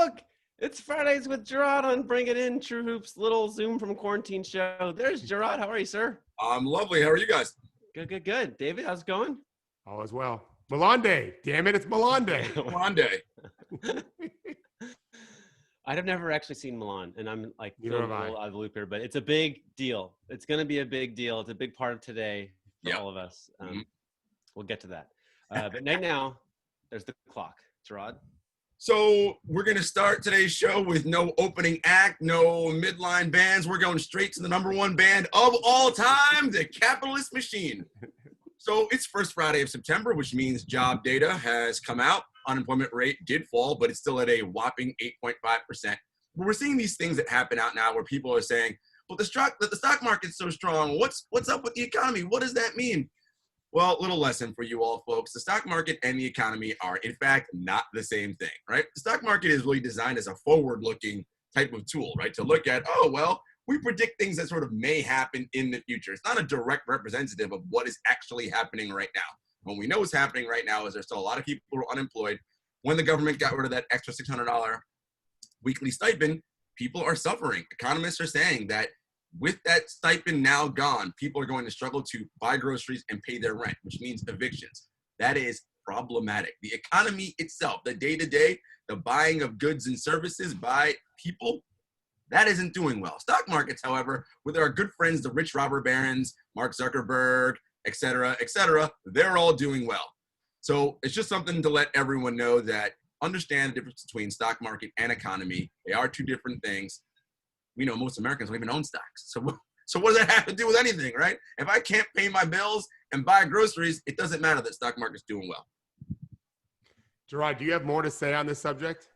look, it's Fridays with Jarod on Bring It In, True Hoop's little Zoom from quarantine show. There's Jarod. How are you, sir? I'm lovely. How are you guys? Good. David, how's it going? All is well. Milan Day. Damn it, it's Milan Day. Milan Day. I've never actually seen Milan, and I'm like a little out of the loop here, but it's a big deal. It's going to be a big deal. It's a big part of today for all of us. We'll get to that. But right now, there's the clock. Jarod? So we're going to start today's show with no opening act, no midline bands. We're going straight to the number one band of all time, the Capitalist Machine. So it's first Friday of September, which means job data has come out. Unemployment rate did fall, but it's still at a whopping 8.5%. But we're seeing these things that happen out now where people are saying, well, the stock market's so strong. What's up with the economy? What does that mean? Well, little lesson for you all, folks. The stock market and the economy are, in fact, not the same thing, right? The stock market is really designed as a forward-looking type of tool, right? To look at, we predict things that sort of may happen in the future. It's not a direct representative of what is actually happening right now. What we know is happening right now is there's still a lot of people who are unemployed. When the government got rid of that extra $600 weekly stipend, people are suffering. Economists are saying that with that stipend now gone, people are going to struggle to buy groceries and pay their rent, which means evictions. That is problematic. The economy itself, the day-to-day, the buying of goods and services by people, that isn't doing well. Stock markets, however, with our good friends, the rich robber barons, Mark Zuckerberg, et cetera, they're all doing well. So it's just something to let everyone know that understand the difference between stock market and economy. They are two different things. We know most Americans don't even own stocks. So what does that have to do with anything, right? If I can't pay my bills and buy groceries, it doesn't matter that stock market's doing well. Jarod, do you have more to say on this subject?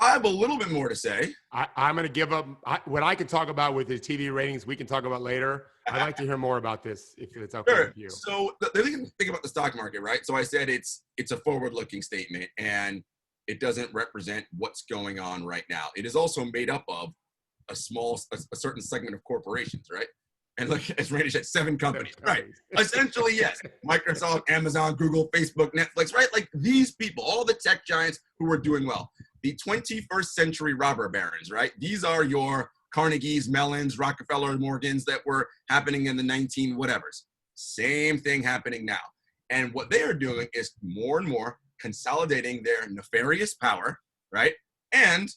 I have a little bit more to say. I'm going to give up. What I can talk about with his TV ratings, we can talk about later. I'd like to hear more about this, if it's okay with you. So the thing about the stock market, right? So I said it's a forward-looking statement, and it doesn't represent what's going on right now. It is also made up of a certain segment of corporations, right? And look, as Randy said, 7 companies, right? Essentially, yes. Microsoft, Amazon, Google, Facebook, Netflix, right? Like these people, all the tech giants who are doing well. The 21st century robber barons, right? These are your Carnegies, Mellons, Rockefeller, Morgans that were happening in the 19 whatevers. Same thing happening now. And what they are doing is more and more consolidating their nefarious power, right? And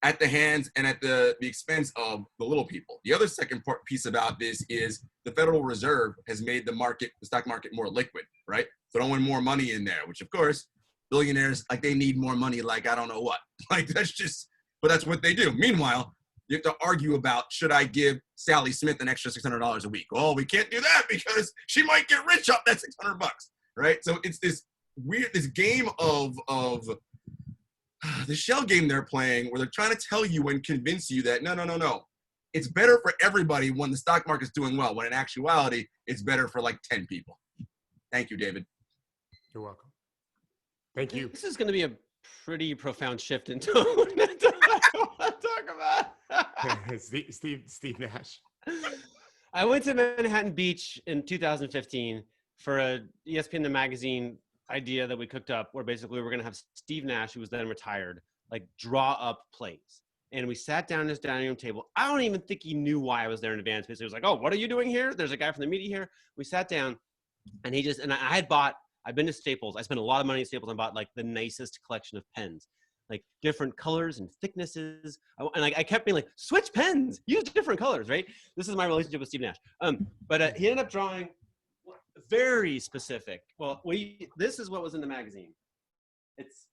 at the hands and at the expense of the little people. The other second piece about this is the Federal Reserve has made the stock market more liquid, right? Throwing more money in there, which of course, billionaires, like they need more money, like I don't know what. Like but that's what they do. Meanwhile, you have to argue about, should I give Sally Smith an extra $600 a week? Oh, we can't do that because she might get rich off that $600, right? So it's this game of the shell game they're playing where they're trying to tell you and convince you that no. It's better for everybody when the stock market's doing well, when in actuality, it's better for like 10 people. Thank you, David. You're welcome. Thank you. This is going to be a pretty profound shift in tone. I want to talk about. Steve Nash. I went to Manhattan Beach in 2015 for a ESPN The Magazine idea that we cooked up, where basically we were going to have Steve Nash, who was then retired, like draw up plays. And we sat down at his dining room table. I don't even think he knew why I was there in advance. Because he was like, oh, what are you doing here? There's a guy from the media here. We sat down and I've been to Staples. I spent a lot of money at Staples and bought like the nicest collection of pens, like different colors and thicknesses. And I kept being like, switch pens, use different colors, right? This is my relationship with Steve Nash. But he ended up drawing very specific. Well, this is what was in the magazine. It's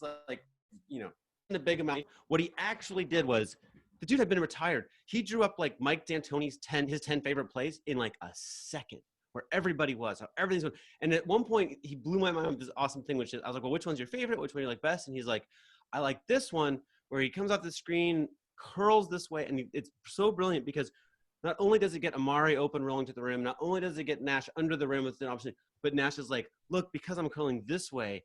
like, in a big amount. What he actually did was, the dude had been retired. He drew up like Mike D'Antoni's his 10 favorite plays in like a second, where everybody was, how everything's going. And at one point, he blew my mind with this awesome thing, which is, I was like, well, which one's your favorite? Which one do you like best? And he's like, I like this one, where he comes off the screen, curls this way, and it's so brilliant because not only does it get Amari open rolling to the rim, not only does it get Nash under the rim with an option, but Nash is like, look, because I'm curling this way,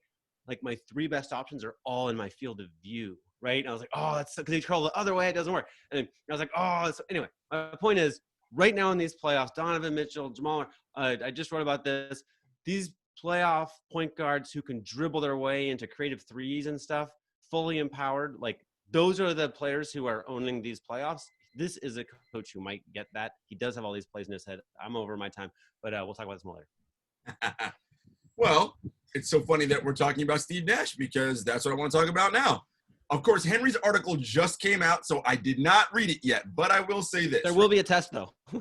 like my 3 best options are all in my field of view, right? And I was like, oh, that's because he curled the other way, it doesn't work. And I was like, oh, anyway, my point is, right now in these playoffs, Donovan Mitchell, Jamal, I just wrote about this. These playoff point guards who can dribble their way into creative threes and stuff, fully empowered, like those are the players who are owning these playoffs. This is a coach who might get that. He does have all these plays in his head. I'm over my time, but we'll talk about this more later. Well, it's so funny that we're talking about Steve Nash because that's what I want to talk about now. Of course, Henry's article just came out, so I did not read it yet, but I will say this. There will be a test, though. So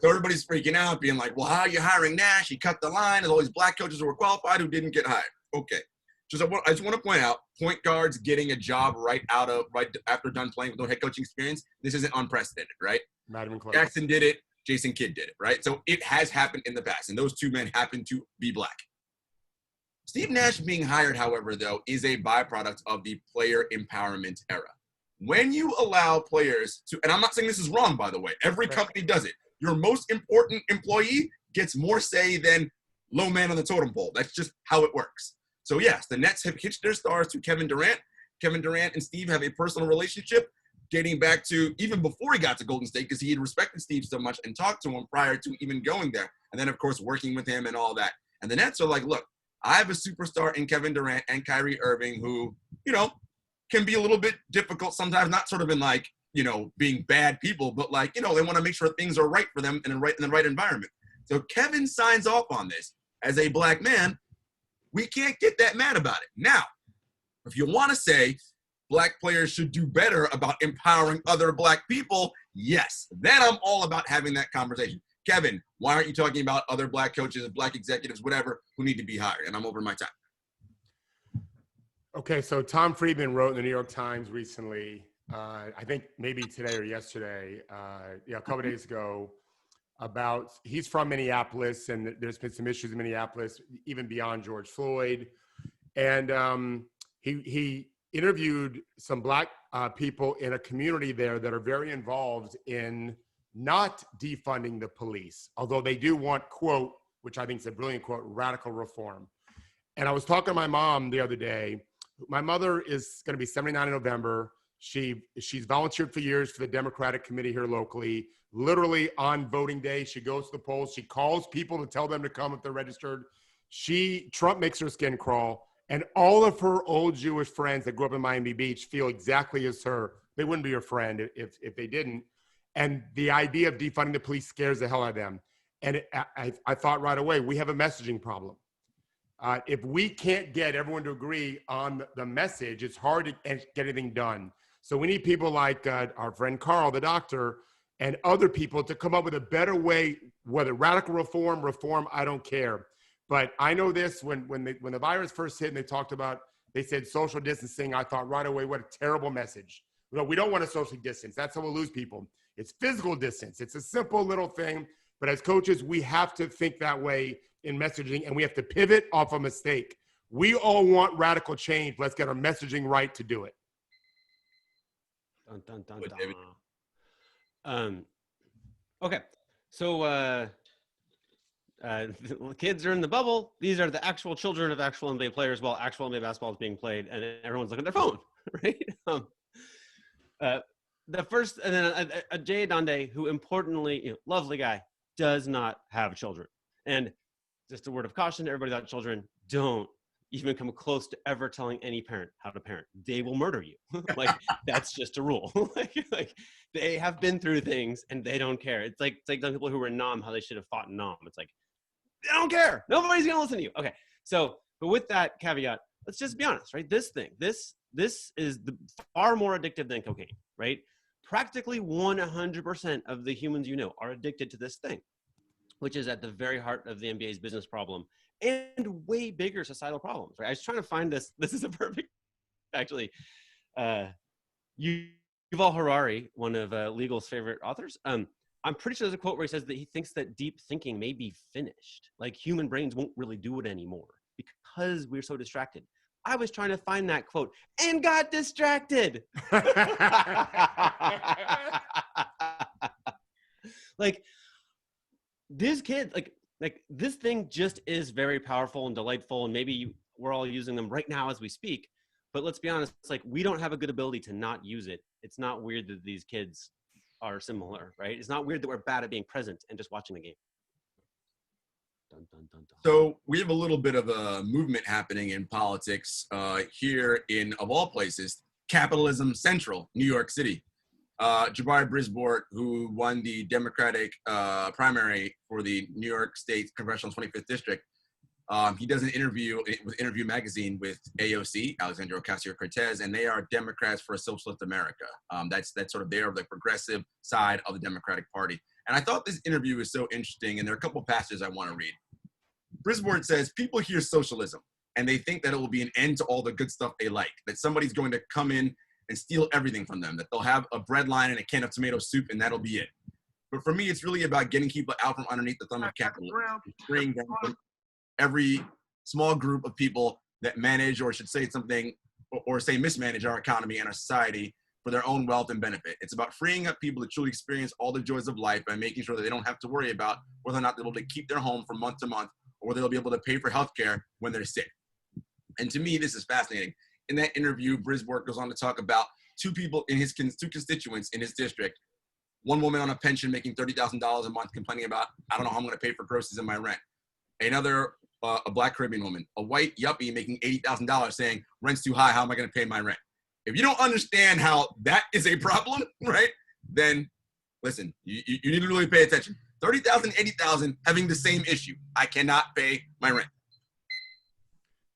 everybody's freaking out, being like, well, how are you hiring Nash? He cut the line. There's all these black coaches who were qualified who didn't get hired. Okay. I just want to point out, point guards getting a job right after done playing with no head coaching experience, this isn't unprecedented, right? Not even close. Jackson did it. Jason Kidd did it, right? So it has happened in the past, and those two men happen to be black. Steve Nash being hired, however, though, is a byproduct of the player empowerment era. When you allow players to, and I'm not saying this is wrong, by the way, every company does it. Your most important employee gets more say than low man on the totem pole. That's just how it works. So yes, the Nets have hitched their stars to Kevin Durant. Kevin Durant and Steve have a personal relationship dating back to even before he got to Golden State because he had respected Steve so much and talked to him prior to even going there. And then, of course, working with him and all that. And the Nets are like, look, I have a superstar in Kevin Durant and Kyrie Irving who, can be a little bit difficult sometimes, not sort of in like, being bad people, but like, they want to make sure things are right for them in the right environment. So Kevin signs off on this as a black man. We can't get that mad about it. Now, if you want to say black players should do better about empowering other black people, yes, then I'm all about having that conversation. Kevin, why aren't you talking about other black coaches, black executives, whatever, who need to be hired? And I'm over my time. Okay, so Tom Friedman wrote in the New York Times recently, I think maybe today or yesterday, a couple of days ago, about he's from Minneapolis, and there's been some issues in Minneapolis, even beyond George Floyd. And he interviewed some black people in a community there that are very involved in not defunding the police, although they do want, quote, which I think is a brilliant quote, radical reform. And I was talking to my mom the other day. My mother is going to be 79 in November. She's volunteered for years for the Democratic Committee here locally. Literally on voting day, she goes to the polls. She calls people to tell them to come if they're registered. Trump makes her skin crawl. And all of her old Jewish friends that grew up in Miami Beach feel exactly as her. They wouldn't be her friend if they didn't. And the idea of defunding the police scares the hell out of them. And I thought right away, we have a messaging problem. If we can't get everyone to agree on the message, it's hard to get anything done. So we need people like our friend Carl, the doctor, and other people to come up with a better way, whether radical reform, I don't care. But I know this, when the virus first hit and they said social distancing, I thought right away, what a terrible message. We don't want to socially distance. That's how we'll lose people. It's physical distance. It's a simple little thing. But as coaches, we have to think that way in messaging, and we have to pivot off a mistake. We all want radical change. Let's get our messaging right to do it. Dun, dun, dun, dun. Okay, so the kids are in the bubble. These are the actual children of actual NBA players while actual NBA basketball is being played, and everyone's looking at their phone, right? The first, and then a Jay Donde, who importantly, lovely guy, does not have children. And just a word of caution to everybody without children, don't even come close to ever telling any parent how to parent. They will murder you. That's just a rule. like they have been through things and they don't care. It's like the people who were in Nam, how they should have fought in Nam. It's like, they don't care. Nobody's going to listen to you. Okay. So, but with that caveat, let's just be honest, right? This is far more addictive than cocaine, right? Practically 100% of the humans are addicted to this thing, which is at the very heart of the NBA's business problem and way bigger societal problems, right? I was trying to find this. This is a perfect, actually. Yuval Harari, one of Legal's favorite authors, I'm pretty sure there's a quote where he says that he thinks that deep thinking may be finished. Like human brains won't really do it anymore because we're so distracted. I was trying to find that quote and got distracted. Like this kid, like this thing just is very powerful and delightful. And maybe we're all using them right now as we speak. But let's be honest, it's like we don't have a good ability to not use it. It's not weird that these kids are similar, right? It's not weird that we're bad at being present and just watching the game. Dun, dun, dun, dun. So we have a little bit of a movement happening in politics here in, of all places, Capitalism Central, New York City. Jabari Brisbort, who won the Democratic primary for the New York State Congressional 25th District, he does an interview with Interview Magazine with AOC, Alexandria Ocasio-Cortez, and they are Democrats for a Socialist America. That's sort of their progressive side of the Democratic Party. And I thought this interview is so interesting, and there are a couple of passages I want to read. Brisbort says, people hear socialism, and they think that it will be an end to all the good stuff they like, that somebody's going to come in and steal everything from them, that they'll have a bread line and a can of tomato soup, and that'll be it. But for me, it's really about getting people out from underneath the thumb of capitalism, and freeing them from every small group of people that manage, or should say something, or say mismanage our economy and our society for their own wealth and benefit. It's about freeing up people to truly experience all the joys of life by making sure that they don't have to worry about whether or not they're able to keep their home from month to month, or whether they'll be able to pay for healthcare when they're sick. And to me, this is fascinating. In that interview, Brisbort goes on to talk about two constituents in his district. One woman on a pension making $30,000 a month complaining about, I don't know how I'm going to pay for groceries and my rent. Another, a Black Caribbean woman, a white yuppie making $80,000 saying, rent's too high, how am I going to pay my rent? If you don't understand how that is a problem, right, then listen, you need to really pay attention. 30,000, 80,000 having the same issue. I cannot pay my rent.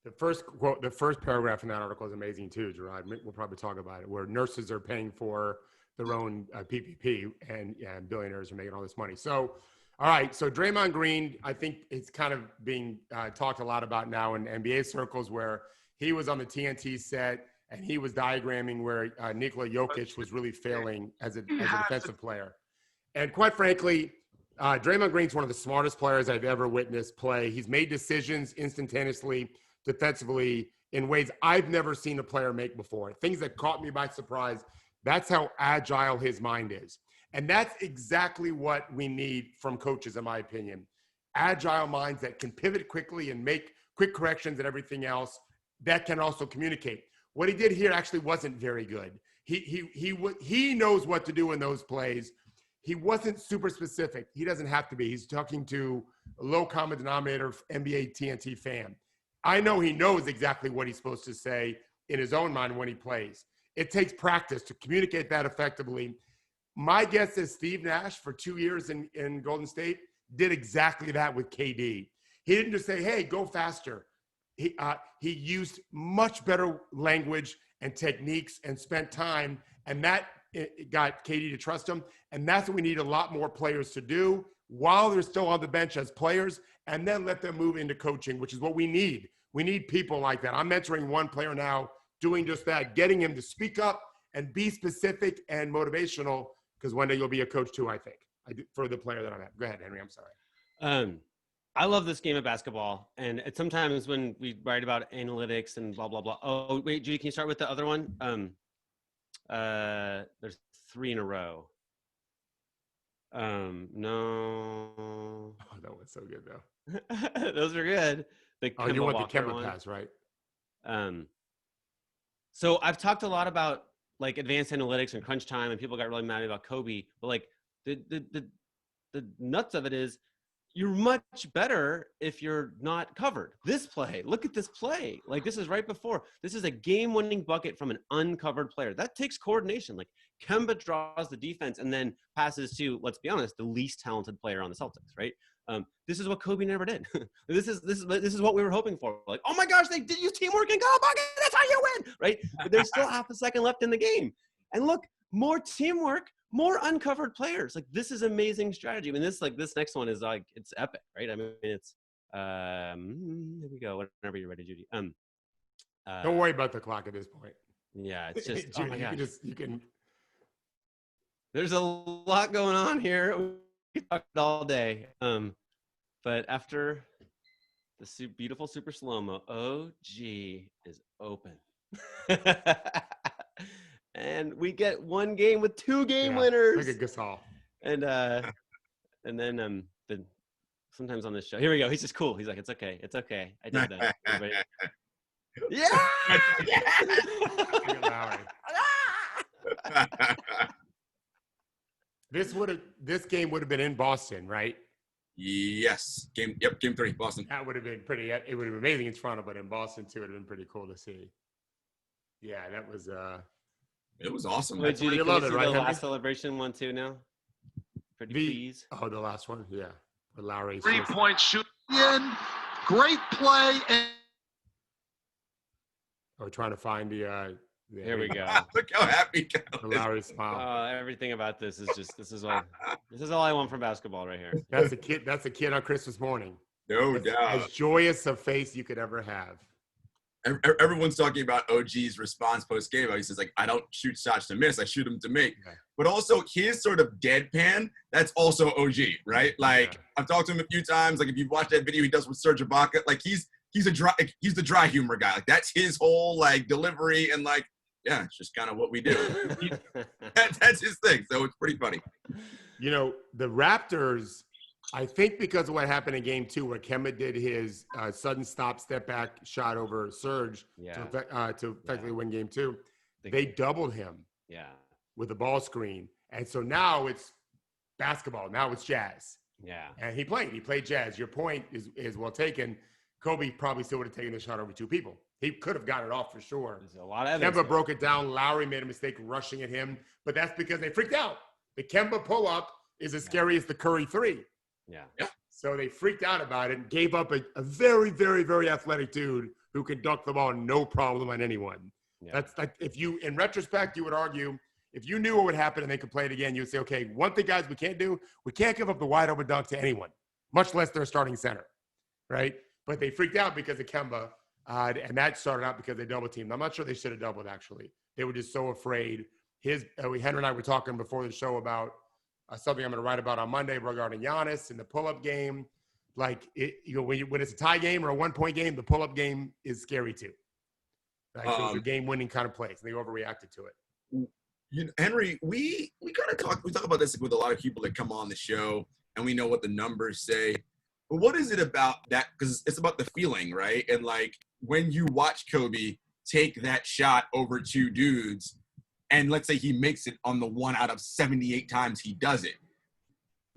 The first quote, the first paragraph in that article is amazing too, Jarod. We'll probably talk about it, where nurses are paying for their own PPP and billionaires are making all this money. So, all right. So Draymond Green, I think it's kind of being talked a lot about now in NBA circles, where he was on the TNT set and he was diagramming where Nikola Jokic was really failing as a defensive player. And quite frankly, Draymond Green's one of the smartest players I've ever witnessed play. He's made decisions instantaneously, defensively, in ways I've never seen a player make before. Things that caught me by surprise. That's how agile his mind is. And that's exactly what we need from coaches, in my opinion. Agile minds that can pivot quickly and make quick corrections and everything else, that can also communicate. What he did here actually wasn't very good. He knows what to do in those plays. He wasn't super specific. He doesn't have to be. He's talking to a low common denominator NBA TNT fan. I know he knows exactly what he's supposed to say in his own mind when he plays. It takes practice to communicate that effectively. My guess is Steve Nash, for 2 years in Golden State, did exactly that with KD. He didn't just say, hey, go faster. He used much better language and techniques and spent time, and that got KD to trust him. And that's what we need a lot more players to do while they're still on the bench as players, and then let them move into coaching, which is what we need. We need people like that. I'm mentoring one player now doing just that, getting him to speak up and be specific and motivational, because one day you'll be a coach too, I think, for the player that I'm at. Go ahead, Henry. I'm sorry. I love this game of basketball. And sometimes when we write about analytics and blah, blah, blah. Oh, wait, Judy, can you start with the other one? There's 3 in a row. No. Oh, that was so good, though. Those are good. Oh, you want the Kemba pass, right? So I've talked a lot about like advanced analytics and crunch time, and people got really mad about Kobe. But like the nuts of it is, you're much better if you're not covered. This play, look at this play. Like, this is right before. This is a game-winning bucket from an uncovered player. That takes coordination. Like, Kemba draws the defense and then passes to, let's be honest, the least talented player on the Celtics, right? This is what Kobe never did. This is what we were hoping for. Like, oh my gosh, they did use teamwork and go bucket. That's how you win, right? But there's still half a second left in the game. And look, more teamwork, more uncovered players. Like, this is amazing strategy. I mean, this next one is like, it's epic, right? I mean, it's here we go. Whenever you're ready, Judy. Don't worry about the clock at this point. Yeah, it's just Judy, oh my gosh. you can. There's a lot going on here. We could talk all day. But after the beautiful super slow-mo, OG is open. And we get one game with 2 game winners. Look at Gasol. And then sometimes on this show, here we go. He's just cool. He's like, it's okay. I did that. Everybody, This game would have been in Boston, right? Yes. Game 3, Boston. That would have been pretty. It would have been amazing in Toronto, but in Boston too, it would have been pretty cool to see. Yeah, that was. It was awesome. Wait, That's where Judy, you can we love see it, right, the Henry? last celebration one too now? Pretty please. Oh, the last one, yeah. For Lowry. 3-point shoot in. Great play. And We're trying to find the Here we go. Look how happy the Cal is. Lowry smile. Everything about this is just this is all I want from basketball right here. That's a kid. That's a kid on Christmas morning. No As doubt. joyous a face you could ever have. Everyone's talking about OG's response post game. He says, like, I don't shoot shots to miss, I shoot them to make. Okay. But also his sort of deadpan, that's also OG, right? Like, I've talked to him a few times. Like, if you've watched that video he does with Serge Ibaka, like he's the dry humor guy. Like, that's his whole like delivery, and like, yeah, it's just kind of what we do. That's his thing. So it's pretty funny. You know, the Raptors, I think because of what happened in game 2 where Kemba did his sudden step back shot over Serge to effectively win game 2, they doubled him with the ball screen. And so now it's basketball. Now it's Jazz. Yeah. And he played Jazz. Your point is well taken. Kobe probably still would have taken the shot over 2 people. He could have got it off for sure. There's a lot of evidence. Kemba broke it down. Lowry made a mistake rushing at him, but that's because they freaked out. The Kemba pull-up is as scary as the Curry 3. Yeah. So they freaked out about it and gave up a very, very, very athletic dude who can dunk the ball no problem on anyone. Yeah. That's like, if you, in retrospect, you would argue, if you knew what would happen and they could play it again, you would say, okay, one thing, guys, we can't give up the wide open dunk to anyone, much less their starting center, right? But they freaked out because of Kemba, and that started out because they double teamed. I'm not sure they should have doubled, actually. They were just so afraid. Henry and I were talking before the show about something I'm going to write about on Monday regarding Giannis in the pull-up game. Like, when it's a tie game or a one-point game, the pull-up game is scary too. Like, those are game-winning kind of plays. They overreacted to it. Henry, we kind of talk about this with a lot of people that come on the show, and we know what the numbers say. But what is it about that? Because it's about the feeling, right? And like, when you watch Kobe take that shot over 2 dudes, and let's say he makes it on the 1 out of 78 times he does it,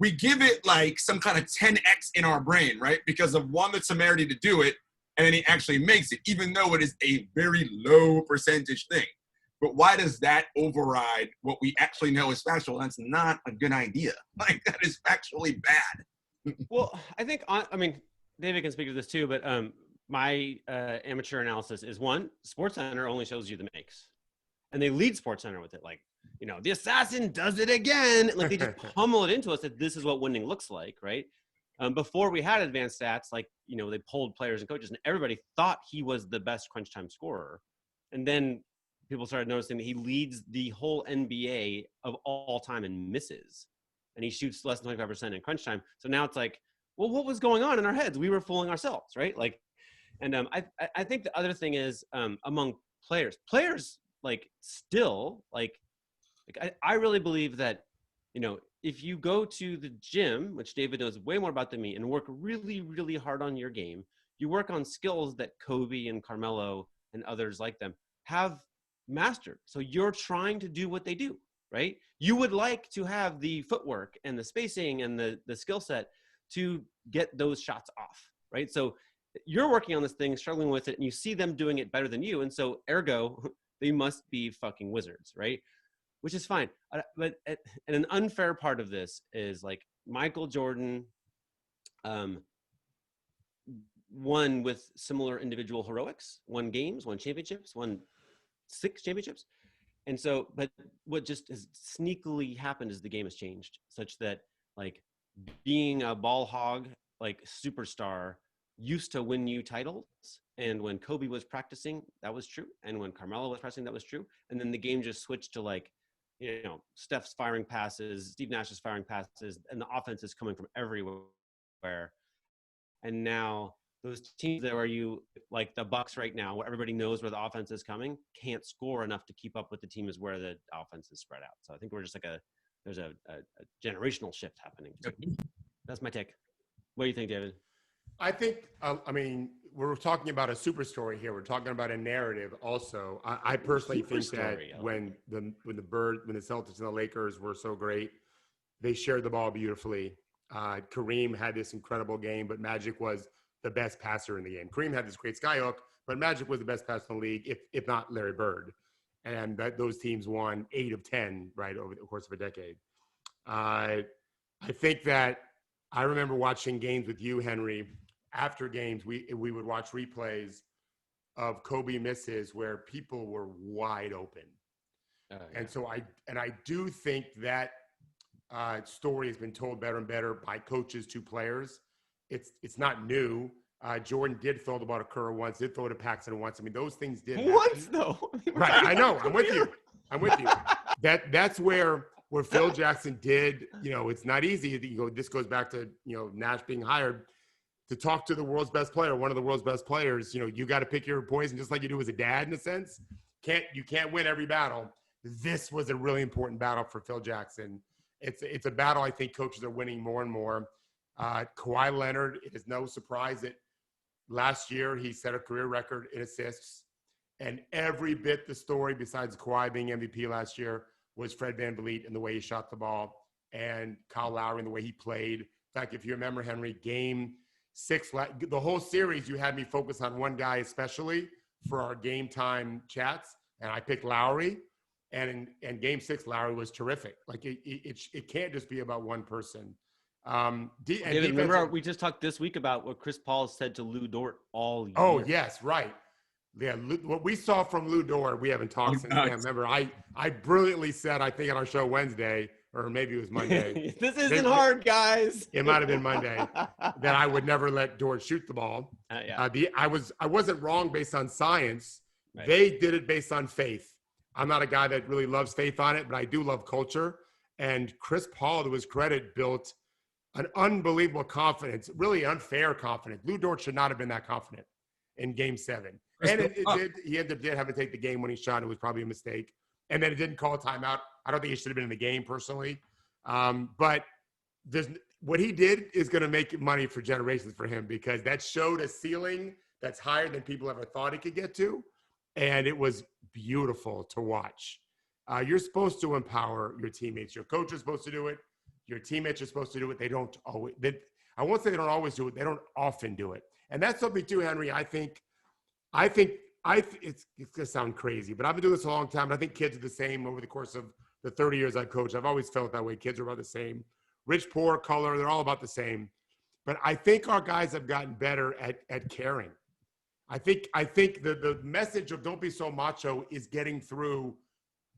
we give it like some kind of 10x in our brain, right? Because of one, the temerity to do it, and then he actually makes it, even though it is a very low percentage thing. But why does that override what we actually know is factual? That's not a good idea. Like, that is factually bad. Well, I think, I mean, David can speak to this too, but my amateur analysis is, one, SportsCenter only shows you the makes. And they lead SportsCenter with it. Like, the assassin does it again. Like, they just pummel it into us that this is what winning looks like, right? Before we had advanced stats, like, they polled players and coaches, and everybody thought he was the best crunch time scorer. And then people started noticing that he leads the whole NBA of all time in misses. And he shoots less than 25% in crunch time. So now it's like, well, what was going on in our heads? We were fooling ourselves, right? Like, and I think the other thing is among players, like, still, like I really believe that, if you go to the gym, which David knows way more about than me, and work really, really hard on your game, you work on skills that Kobe and Carmelo and others like them have mastered. So you're trying to do what they do, right? You would like to have the footwork and the spacing and the skill set to get those shots off, right? So you're working on this thing, struggling with it, and you see them doing it better than you. And so ergo, they must be fucking wizards, right? Which is fine. But and an unfair part of this is, like, Michael Jordan won with similar individual heroics, won games, won championships, won 6 championships. And so, but what just has sneakily happened is the game has changed such that, like, being a ball hog, like, superstar used to win you titles. And when Kobe was practicing, that was true. And when Carmelo was practicing, that was true. And then the game just switched to, like, Steph's firing passes, Steve Nash is firing passes, and the offense is coming from everywhere. And now those teams that are like the Bucks right now, where everybody knows where the offense is coming, can't score enough to keep up with the team is where the offense is spread out. So I think we're just like there's a generational shift happening. That's my take. What do you think, David? I think, I mean, we're talking about a super story here. We're talking about a narrative also. I personally think that when the Celtics and the Lakers were so great, they shared the ball beautifully. Kareem had this incredible game, but Magic was the best passer in the game. Kareem had this great skyhook, but Magic was the best passer in the league, if not Larry Bird. And those teams won 8 of 10, right, over the course of a decade. I think that I remember watching games with you, Henry. After games, we would watch replays of Kobe misses where people were wide open. Yeah. And so I do think that story has been told better and better by coaches to players. It's not new. Jordan did throw the ball to Kerr once, did throw it to Paxson once. I mean, those things did happen. Once though. Right. I know. I'm with you. That's where Phil Jackson did, it's not easy. This goes back to, Nash being hired to talk to the world's best player, one of the world's best players. You got to pick your poison just like you do as a dad in a sense. You can't win every battle. This was a really important battle for Phil Jackson. It's a battle I think coaches are winning more and more. Kawhi Leonard, it is no surprise that last year he set a career record in assists. And every bit the story besides Kawhi being MVP last year was Fred VanVleet and the way he shot the ball, and Kyle Lowry and the way he played. In fact, if you remember, Henry, game 6, the whole series, you had me focus on one guy especially for our game time chats, and I picked Lowry. And in game 6, Lowry was terrific. Like it can't just be about one person. David, remember we just talked this week about what Chris Paul said to Lou Dort all year. Oh yes, right. Yeah, what we saw from Lou Dort, we haven't talked since then. Remember, I brilliantly said, I think on our show Wednesday, or maybe it was Monday. This isn't hard, guys. It might have been Monday that I would never let Dort shoot the ball. Yeah. I wasn't wrong based on science. Right. They did it based on faith. I'm not a guy that really loves faith on it, but I do love culture. And Chris Paul, to his credit, built an unbelievable confidence, really unfair confidence. Lou Dort should not have been that confident in game 7. And he ended up having to take the game when he shot. It was probably a mistake. And then it didn't call a timeout. I don't think he should have been in the game personally. But what he did is going to make money for generations for him, because that showed a ceiling that's higher than people ever thought he could get to. And it was beautiful to watch. You're supposed to empower your teammates. Your coach is supposed to do it. Your teammates are supposed to do it. They don't always. I won't say they don't always do it. They don't often do it. And that's something too, Henry. I think it's going to sound crazy, but I've been doing this a long time. And I think kids are the same over the course of the 30 years I've coached. I've always felt that way. Kids are about the same. Rich, poor, color, they're all about the same. But I think our guys have gotten better at caring. I think the message of don't be so macho is getting through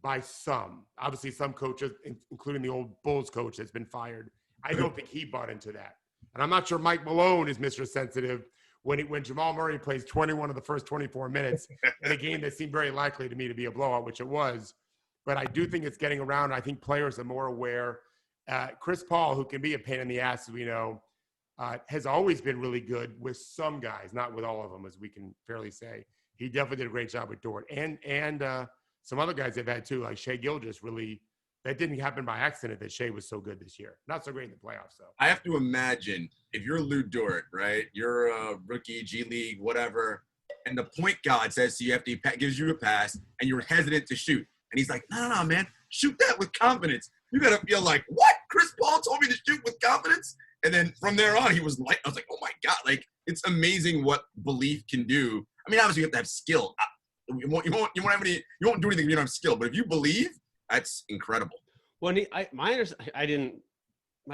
by some. Obviously, some coaches, including the old Bulls coach that's been fired. I don't think he bought into that. And I'm not sure Mike Malone is Mr. Sensitive when Jamal Murray plays 21 of the first 24 minutes in a game that seemed very likely to me to be a blowout, which it was. But I do think it's getting around. I think players are more aware. Chris Paul, who can be a pain in the ass, as we know, has always been really good with some guys, not with all of them, as we can fairly say. He definitely did a great job with Dort. And some other guys they've had too, like Shai Gilgeous, really. That didn't happen by accident that Shai was so good this year. Not so great in the playoffs, though. I have to imagine if you're Lou Dort, right? You're a rookie, G League, whatever, and the point guard says to you after he gives you a pass and you're hesitant to shoot. And he's like, no, man, shoot that with confidence. You got to feel like, what? Chris Paul told me to shoot with confidence? And then from there on, he was like, I was like, oh, my God. Like, it's amazing what belief can do. I mean, obviously, you have to have skill. You won't do anything if you don't have skill. But if you believe, that's incredible. Well, my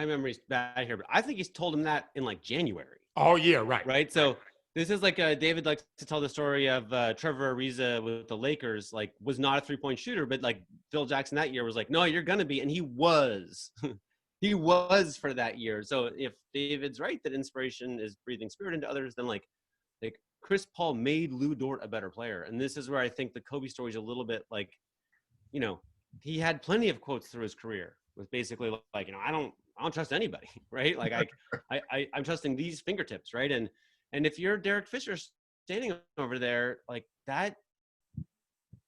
memory's bad here, but I think he's told him that in like January. Oh yeah, right. Right. So this is like David likes to tell the story of Trevor Ariza with the Lakers, like was not a 3-point shooter, but like Phil Jackson that year was like, no, you're going to be. And he was, he was for that year. So if David's right, that inspiration is breathing spirit into others, then like Chris Paul made Lou Dort a better player. And this is where I think the Kobe story is a little bit like, he had plenty of quotes through his career with basically like, I don't trust anybody, right? Like I'm trusting these fingertips, right? And if you're Derek Fisher standing over there like that,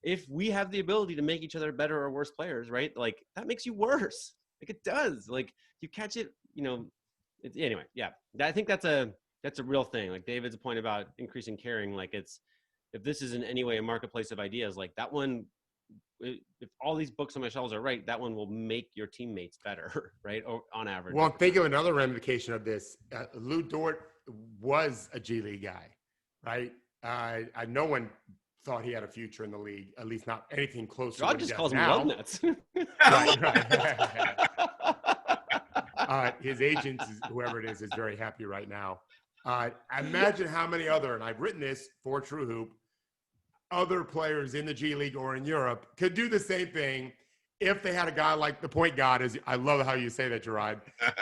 if we have the ability to make each other better or worse players, right? Like that makes you worse. Like it does. Like you catch it, anyway, yeah. I think that's a real thing. Like David's point about increasing caring, like if this is in any way a marketplace of ideas, like that one if all these books on my shelves are right, that one will make your teammates better, right? Or on average. Well, think of another ramification of this. Lou Dort was a G League guy, right? No one thought he had a future in the league, at least not anything close to Rod what he just does calls him now. love nuts. Right. His agent, whoever it is very happy right now. Imagine how many other, and I've written this for TrueHoop, other players in the G League or in Europe could do the same thing if they had a guy like the point guard. Is I love how you say that, Jarod.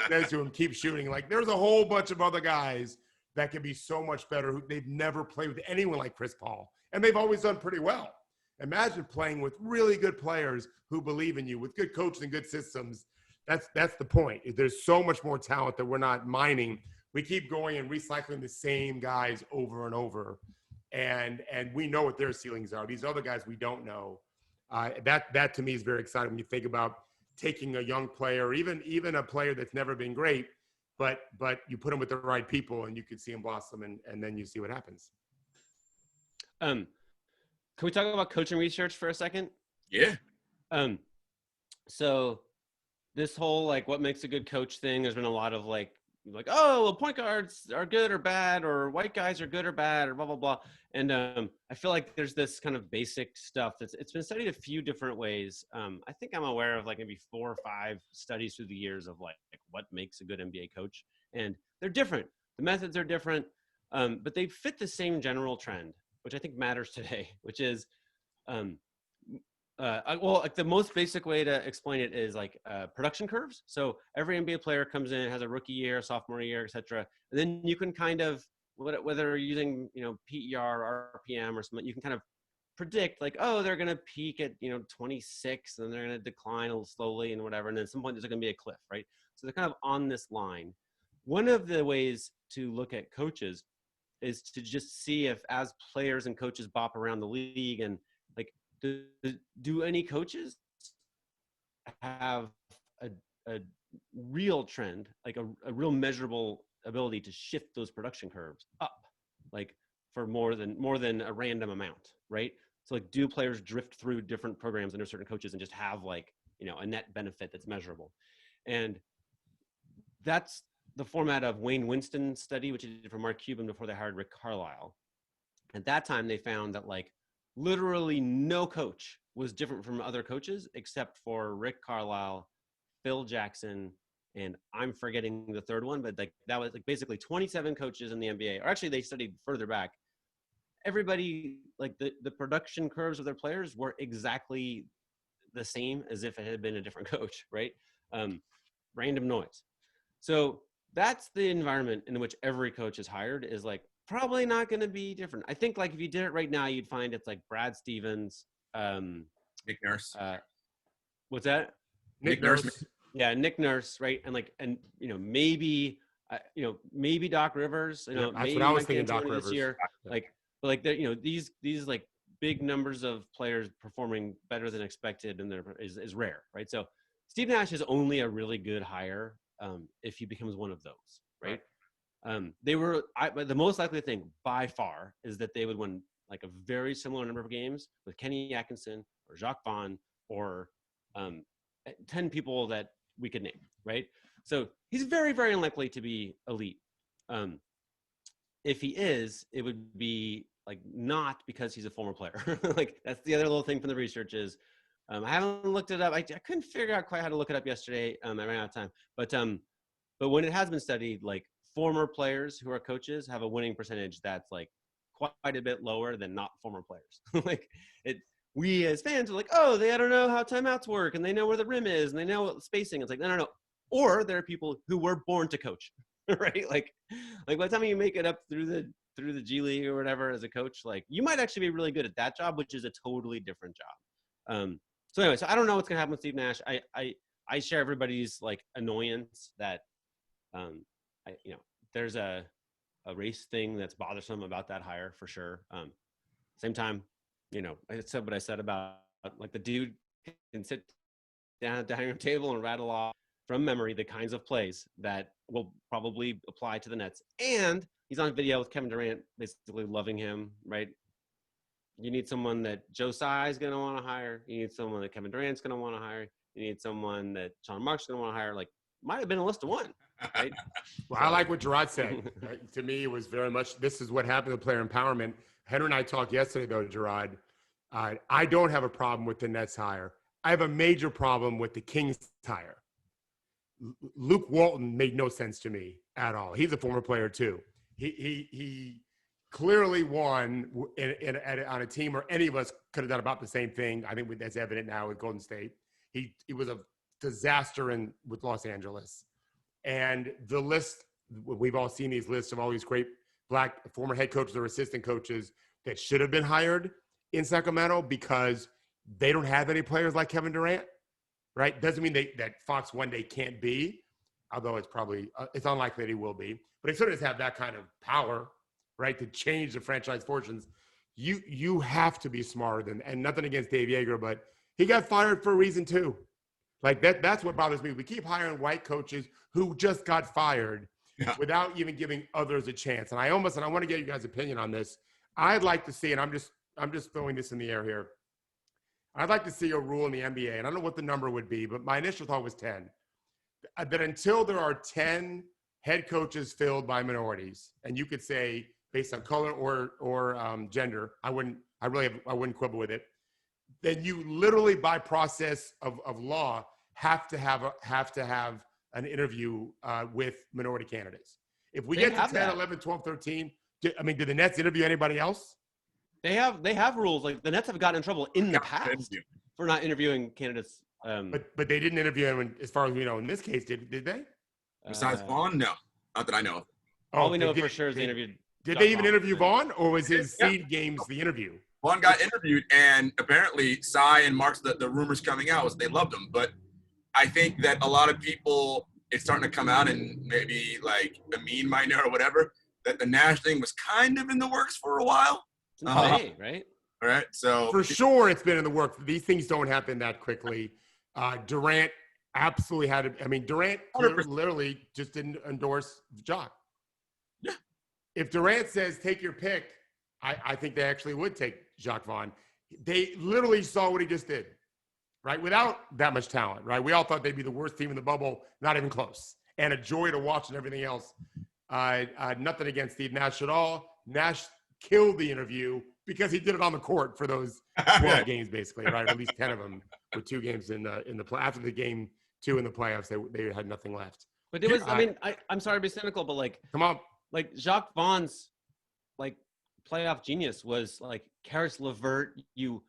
Says to him, keep shooting. Like there's a whole bunch of other guys that could be so much better. They've never played with anyone like Chris Paul, and they've always done pretty well. Imagine playing with really good players who believe in you, with good coaches and good systems. That's the point. There's so much more talent that we're not mining. We keep going and recycling the same guys over and over. And we know what their ceilings are. These other guys we don't know. That to me is very exciting when you think about taking a young player, even a player that's never been great, but you put him with the right people and you can see him blossom, and then you see what happens. Can we talk about coaching research for a second? Yeah. So this whole like what makes a good coach thing, there's been a lot of like, oh, well, point guards are good or bad, or white guys are good or bad, or blah, blah, blah. And I feel like there's this kind of basic stuff it's been studied a few different ways. I think I'm aware of like maybe 4 or 5 studies through the years of like what makes a good NBA coach. And they're different. The methods are different, but they fit the same general trend, which I think matters today, which is, like the most basic way to explain it is like production curves. So every NBA player comes in, has a rookie year, sophomore year, etc. And then you can kind of, whether you're using, PER or RPM or something, you can kind of predict like, oh, they're going to peak at, 26 and then they're going to decline a little slowly and whatever. And then at some point there's going to be a cliff, right? So they're kind of on this line. One of the ways to look at coaches is to just see if as players and coaches bop around the league and like, do any coaches have a real trend, like a real measurable ability to shift those production curves up, like for more than a random amount, right? So like, do players drift through different programs under certain coaches and just have like, a net benefit that's measurable? And that's the format of Wayne Winston's study, which he did for Mark Cuban before they hired Rick Carlisle. At that time, they found that like literally no coach was different from other coaches except for Rick Carlisle, Phil Jackson, and I'm forgetting the third one, but like that was like basically 27 coaches in the NBA. Or actually, they studied further back. Everybody, like the production curves of their players were exactly the same as if it had been a different coach, right? Random noise. So that's the environment in which every coach is hired, is like probably not going to be different. I think like if you did it right now, you'd find it's like Brad Stevens, Nick Nurse. What's that? Nick Nurse. Yeah, Nick Nurse, right? And like, and maybe Doc Rivers. That's maybe what I was Mike thinking. D'Antoni Doc this Rivers. year. Like, but like these like big numbers of players performing better than expected, and there is rare, right? So Steve Nash is only a really good hire if he becomes one of those, right? But the most likely thing by far is that they would win like a very similar number of games with Kenny Atkinson or Jacques Vaughn or 10 people that we could name, right? So he's very, very unlikely to be elite. If he is, it would be like not because he's a former player. Like that's the other little thing from the research is I haven't looked it up. I couldn't figure out quite how to look it up yesterday. I ran out of time. But when it has been studied, like former players who are coaches have a winning percentage that's like quite a bit lower than not former players. Like we as fans are like, oh, they don't know how timeouts work and they know where the rim is and they know what spacing. It's like, no. Or there are people who were born to coach, right? Like by the time you make it up through the G League or whatever as a coach, like you might actually be really good at that job, which is a totally different job. So anyway, so I don't know what's gonna happen with Steve Nash. I share everybody's like annoyance that there's a race thing that's bothersome about that hire for sure. Same time, I said what I said about like the dude can sit down at the dining room table and rattle off from memory the kinds of plays that will probably apply to the Nets. And he's on video with Kevin Durant basically loving him, right? You need someone that Joe Tsai is going to want to hire. You need someone that Kevin Durant's going to want to hire. You need someone that Sean Marks is going to want to hire. Like, might have been a list of one, right? Well, I like what Jarod said. To me, it was very much, this is what happened to player empowerment. Henry and I talked yesterday, though, Jarod. I don't have a problem with the Nets hire. I have a major problem with the Kings hire. Luke Walton made no sense to me at all. He's a former player, too. He clearly won on a team where any of us could have done about the same thing. I think that's evident now with Golden State. He was a disaster with Los Angeles. And the list, we've all seen these lists of all these great black former head coaches or assistant coaches that should have been hired in Sacramento because they don't have any players like Kevin Durant, right? Doesn't mean that Fox one day can't be, although it's probably, it's unlikely that he will be. But they sort of have that kind of power, right, to change the franchise fortunes. You have to be smarter than, and nothing against Dave Yeager, but he got fired for a reason too. Like that's what bothers me. We keep hiring white coaches who just got fired without even giving others a chance. And I want to get you guys' opinion on this. I'd like to see, and I'm just throwing this in the air here. I'd like to see a rule in the NBA, and I don't know what the number would be, but my initial thought was 10. That until there are 10 head coaches filled by minorities, and you could say based on color or gender, I wouldn't quibble with it. Then you literally, by process of law, have to have an interview with minority candidates. If we get to 10, that. 11, 12, 13, did the Nets interview anybody else? They have rules. Like the Nets have gotten in trouble in the past for not interviewing candidates. But they didn't interview anyone, as far as we know. In this case, did they? Besides Vaughn, no, not that I know of. All we know for sure is they interviewed. Did they even interview Vaughn, or was his seed games the interview? Vaughn got interviewed, and apparently Tsai and Marks, the rumors coming out was they loved him. But I think that a lot of people, it's starting to come out, and maybe like Amin might know or whatever, that the Nash thing was kind of in the works for a while. May, right? All right. So for sure it's been in the works. These things don't happen that quickly. Durant absolutely had it. I mean, Durant literally just didn't endorse Jock. Yeah. If Durant says, take your pick, I think they actually would take Jacques Vaughn. They literally saw what he just did, right? Without that much talent, right? We all thought they'd be the worst team in the bubble, not even close. And a joy to watch and everything else. Nothing against Steve Nash at all. Nash killed the interview because he did it on the court for those 12 games, basically, right? At least 10 of them with 2 games in the play. After the game 2 in the playoffs, they had nothing left. But it was, I'm sorry to be cynical, but like, come on, like Jacques Vaughn's like playoff genius was like, Karis LeVert, you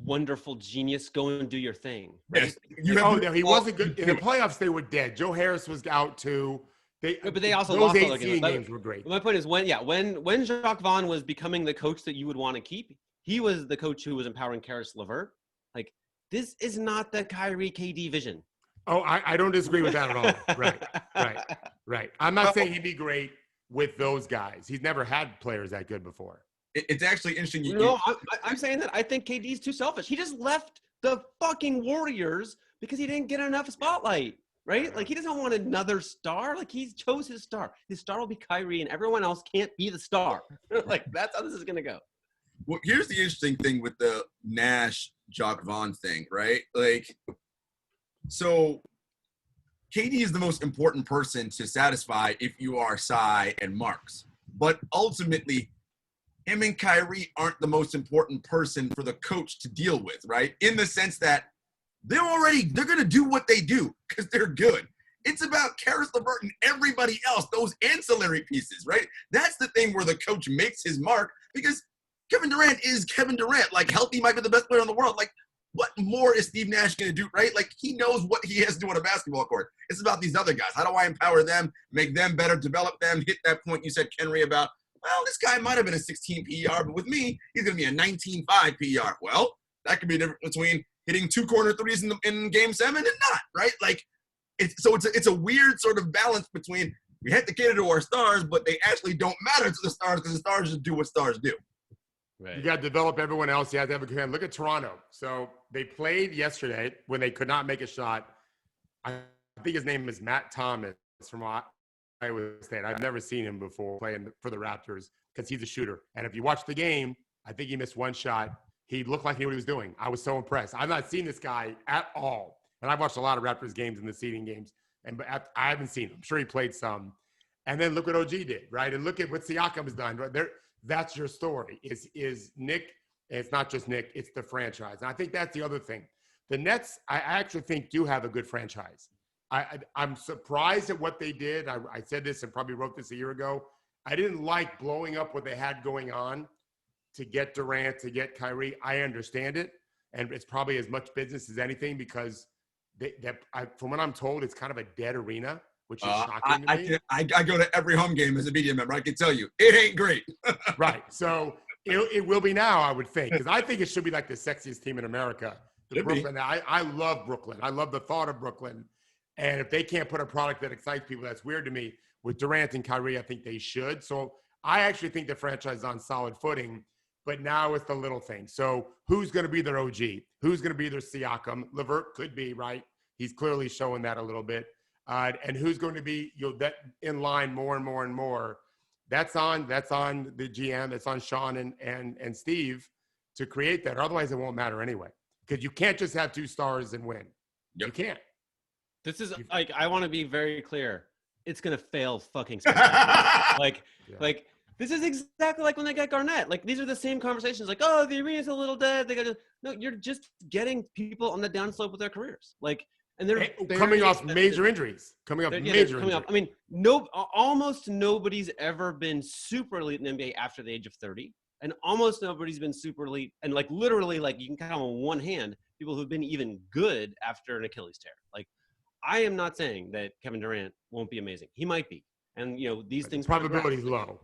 wonderful genius, go and do your thing. Right? Yes. He wasn't good in the playoffs. They were dead. Joe Harris was out too. But they also those lost 8 games were great. My point is when Jacques Vaughn was becoming the coach that you would want to keep, he was the coach who was empowering Karis LeVert. Like, this is not the Kyrie KD vision. Oh, I don't disagree with that at all. Right. I'm not saying he'd be great with those guys. He's never had players that good before. It's actually interesting. I'm saying that I think KD's too selfish. He just left the fucking Warriors because he didn't get enough spotlight. Right? Like, he doesn't want another star. Like, he chose his star. His star will be Kyrie, and everyone else can't be the star. Like, that's how this is going to go. Well, here's the interesting thing with the Nash-Jacques Vaughn thing, right? Like, so KD is the most important person to satisfy if you are Tsai and Marks. But ultimately, him and Kyrie aren't the most important person for the coach to deal with, right? In the sense that they're going to do what they do because they're good. It's about Karis LeVert and everybody else, those ancillary pieces, right? That's the thing where the coach makes his mark because Kevin Durant is Kevin Durant. Like, healthy might be the best player in the world. Like, what more is Steve Nash going to do, right? Like, he knows what he has to do on a basketball court. It's about these other guys. How do I empower them, make them better, develop them, hit that point you said, Kenry, about, well, this guy might have been a 16 PER, but with me, he's going to be a 19.5 PER. Well, that could be the difference between hitting 2 corner threes in game 7 and not, right? Like, it's a weird sort of balance between we have to cater to our stars, but they actually don't matter to the stars because the stars just do what stars do. Right. You got to develop everyone else. You have to have a command. Look at Toronto. So they played yesterday when they could not make a shot. I think his name is Matt Thomas from Iowa State. I've never seen him before playing for the Raptors because he's a shooter. And if you watch the game, I think he missed one shot. He looked like he knew what he was doing. I was so impressed. I've not seen this guy at all. And I've watched a lot of Raptors games and the seeding games, and I haven't seen him. I'm sure he played some. And then look what OG did, right? And look at what Siakam has done. Right? That's your story. Is Nick, and it's not just Nick, it's the franchise. And I think that's the other thing. The Nets, I actually think, do have a good franchise. I'm surprised at what they did. I said this and probably wrote this a year ago. I didn't like blowing up what they had going on to get Durant, to get Kyrie. I understand it. And it's probably as much business as anything because from what I'm told, it's kind of a dead arena, which is shocking to me. I go to every home game as a media member. I can tell you, it ain't great. Right. So it will be now, I would think, because I think it should be like the sexiest team in America. Brooklyn. I love Brooklyn. I love the thought of Brooklyn. And if they can't put a product that excites people, that's weird to me. With Durant and Kyrie, I think they should. So I actually think the franchise is on solid footing. But now it's the little thing. So who's going to be their OG? Who's going to be their Siakam? LeVert could be, right? He's clearly showing that a little bit. And who's going to be that in line more and more and more? That's on the GM. That's on Sean and Steve to create that. Otherwise, it won't matter anyway. Because you can't just have 2 stars and win. Yep. You can't. This is like, I want to be very clear. It's going to fail fucking spectacularly. Like, this is exactly like when they got Garnett. Like, these are the same conversations. Like, oh, the arena's a little dead. No, you're just getting people on the downslope with their careers. Like, and they're coming off major injuries. I mean, almost nobody's ever been super elite in the NBA after the age of 30. And almost nobody's been super elite. And like, literally, like, you can count on one hand people who've been even good after an Achilles tear. Like, I am not saying that Kevin Durant won't be amazing. He might be. And, you know, these things. Probability is low.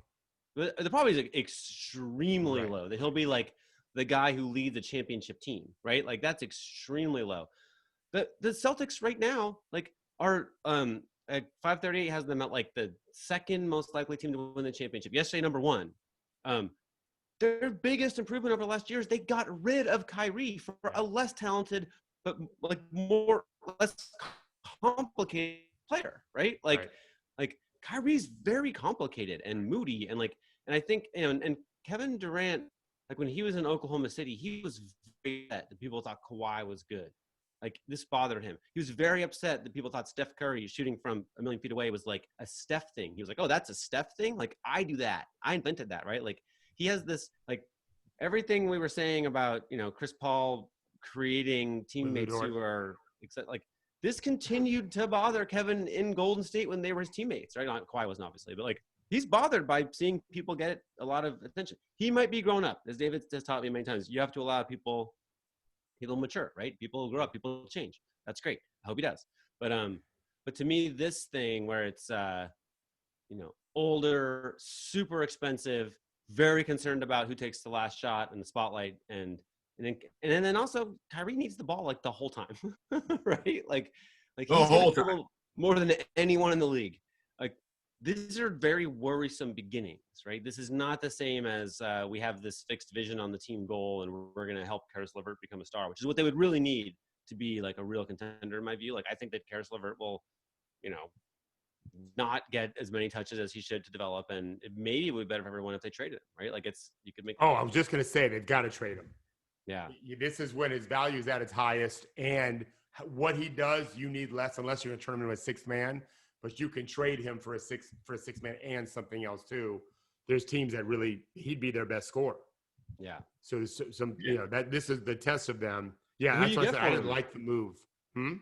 But the probability is extremely low that he'll be like the guy who leads a championship team, right? Like, that's extremely low. The Celtics right now, like, are at 538 has them at like the second most likely team to win the championship. Yesterday, number 1. Their biggest improvement over the last year is they got rid of Kyrie for a less talented, but like less complicated player, right? Like Kyrie's very complicated and moody, and I think, you know, and Kevin Durant, like when he was in Oklahoma City, he was very upset that people thought Kawhi was good. Like, this bothered him. He was very upset that people thought Steph Curry shooting from a million feet away was like a Steph thing. He was like, oh, that's a Steph thing? Like, I do that. I invented that, right? Like, he has this, like, everything we were saying about, you know, Chris Paul creating teammates who are like, this continued to bother Kevin in Golden State when they were his teammates, right? Kawhi wasn't, obviously, but like, he's bothered by seeing people get a lot of attention. He might be grown up, as David has taught me many times. You have to allow people mature, right? People grow up, people change. That's great. I hope he does. But to me, this thing where it's you know, older, super expensive, very concerned about who takes the last shot in the spotlight, and then also Kyrie needs the ball like the whole time, right? Like he's the whole time, more than anyone in the league. Like, these are very worrisome beginnings, right? This is not the same as we have this fixed vision on the team goal and we're going to help Karis LeVert become a star, which is what they would really need to be like a real contender, in my view. Like, I think that Karis LeVert will, you know, not get as many touches as he should to develop, and maybe it would be better for everyone if they traded him, right? Like, you could make. Oh, I was just going to say they've got to trade him. Yeah. This is when his value is at its highest, and what he does, you need less unless you're going to turn him into a 6th man. But you can trade him for a 6th man and something else too. There's teams that really, he'd be their best scorer. Yeah. So you know, that this is the test of them. Yeah, that's what I said. I didn't like the move. Who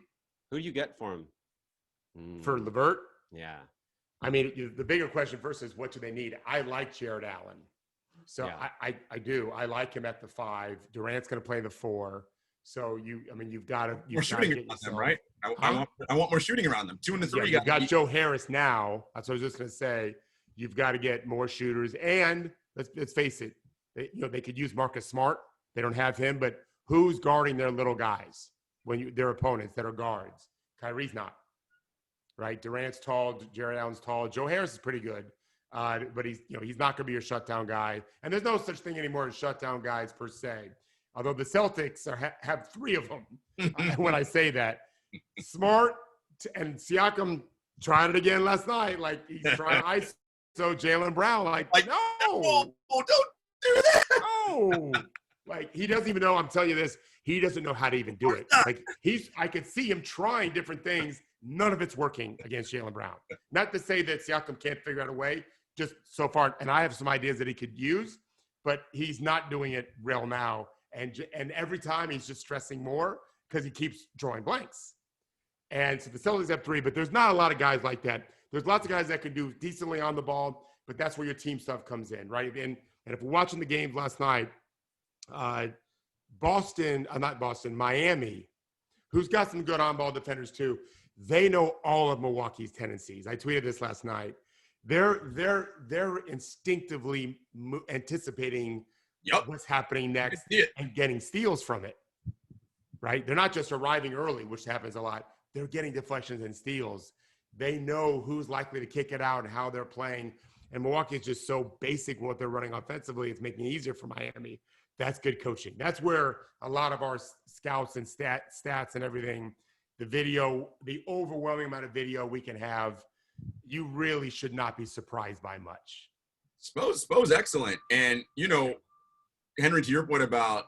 do you get for him? For LeVert? Yeah. I mean, the bigger question first is, what do they need? I like Jarod Allen. So yeah. I do. I like him at the 5. Durant's going to play the 4. So you've got to more shooting around them, right? I want more shooting around them. 2 and 3. Yeah, you've got Joe Harris now. That's what I was just going to say. You've got to get more shooters, and let's face it. They could use Marcus Smart. They don't have him, but who's guarding their little guys their opponents that are guards? Kyrie's not, right? Durant's tall. Jarod Allen's tall. Joe Harris is pretty good, but he's not going to be your shutdown guy. And there's no such thing anymore as shutdown guys per se. Although the Celtics have 3 of them. When I say that, Smart and Siakam tried it again last night. Like, he's trying to ISO Jaylen Brown. Like, no. Oh, do that. Oh, like he doesn't even know. I'm telling you this. He doesn't know how to even do it. Like I could see him trying different things. None of it's working against Jaylen Brown. Not to say that Siakam can't figure out a way. Just so far, and I have some ideas that he could use, but he's not doing it real now. And every time he's just stressing more because he keeps drawing blanks. And so the Celtics have 3, but there's not a lot of guys like that. There's lots of guys that can do decently on the ball, but that's where your team stuff comes in, right? And if we're watching the games last night, Miami, who's got some good on-ball defenders too, they know all of Milwaukee's tendencies. I tweeted this last night. They're instinctively anticipating what's happening next and getting steals from it, right? They're not just arriving early, which happens a lot. They're getting deflections and steals. They know who's likely to kick it out and how they're playing. And Milwaukee is just so basic in what they're running offensively. It's making it easier for Miami. That's good coaching. That's where a lot of our scouts and stats and everything, the video, the overwhelming amount of video we can have, you really should not be surprised by much. Spo's excellent. And, Henry, to your point about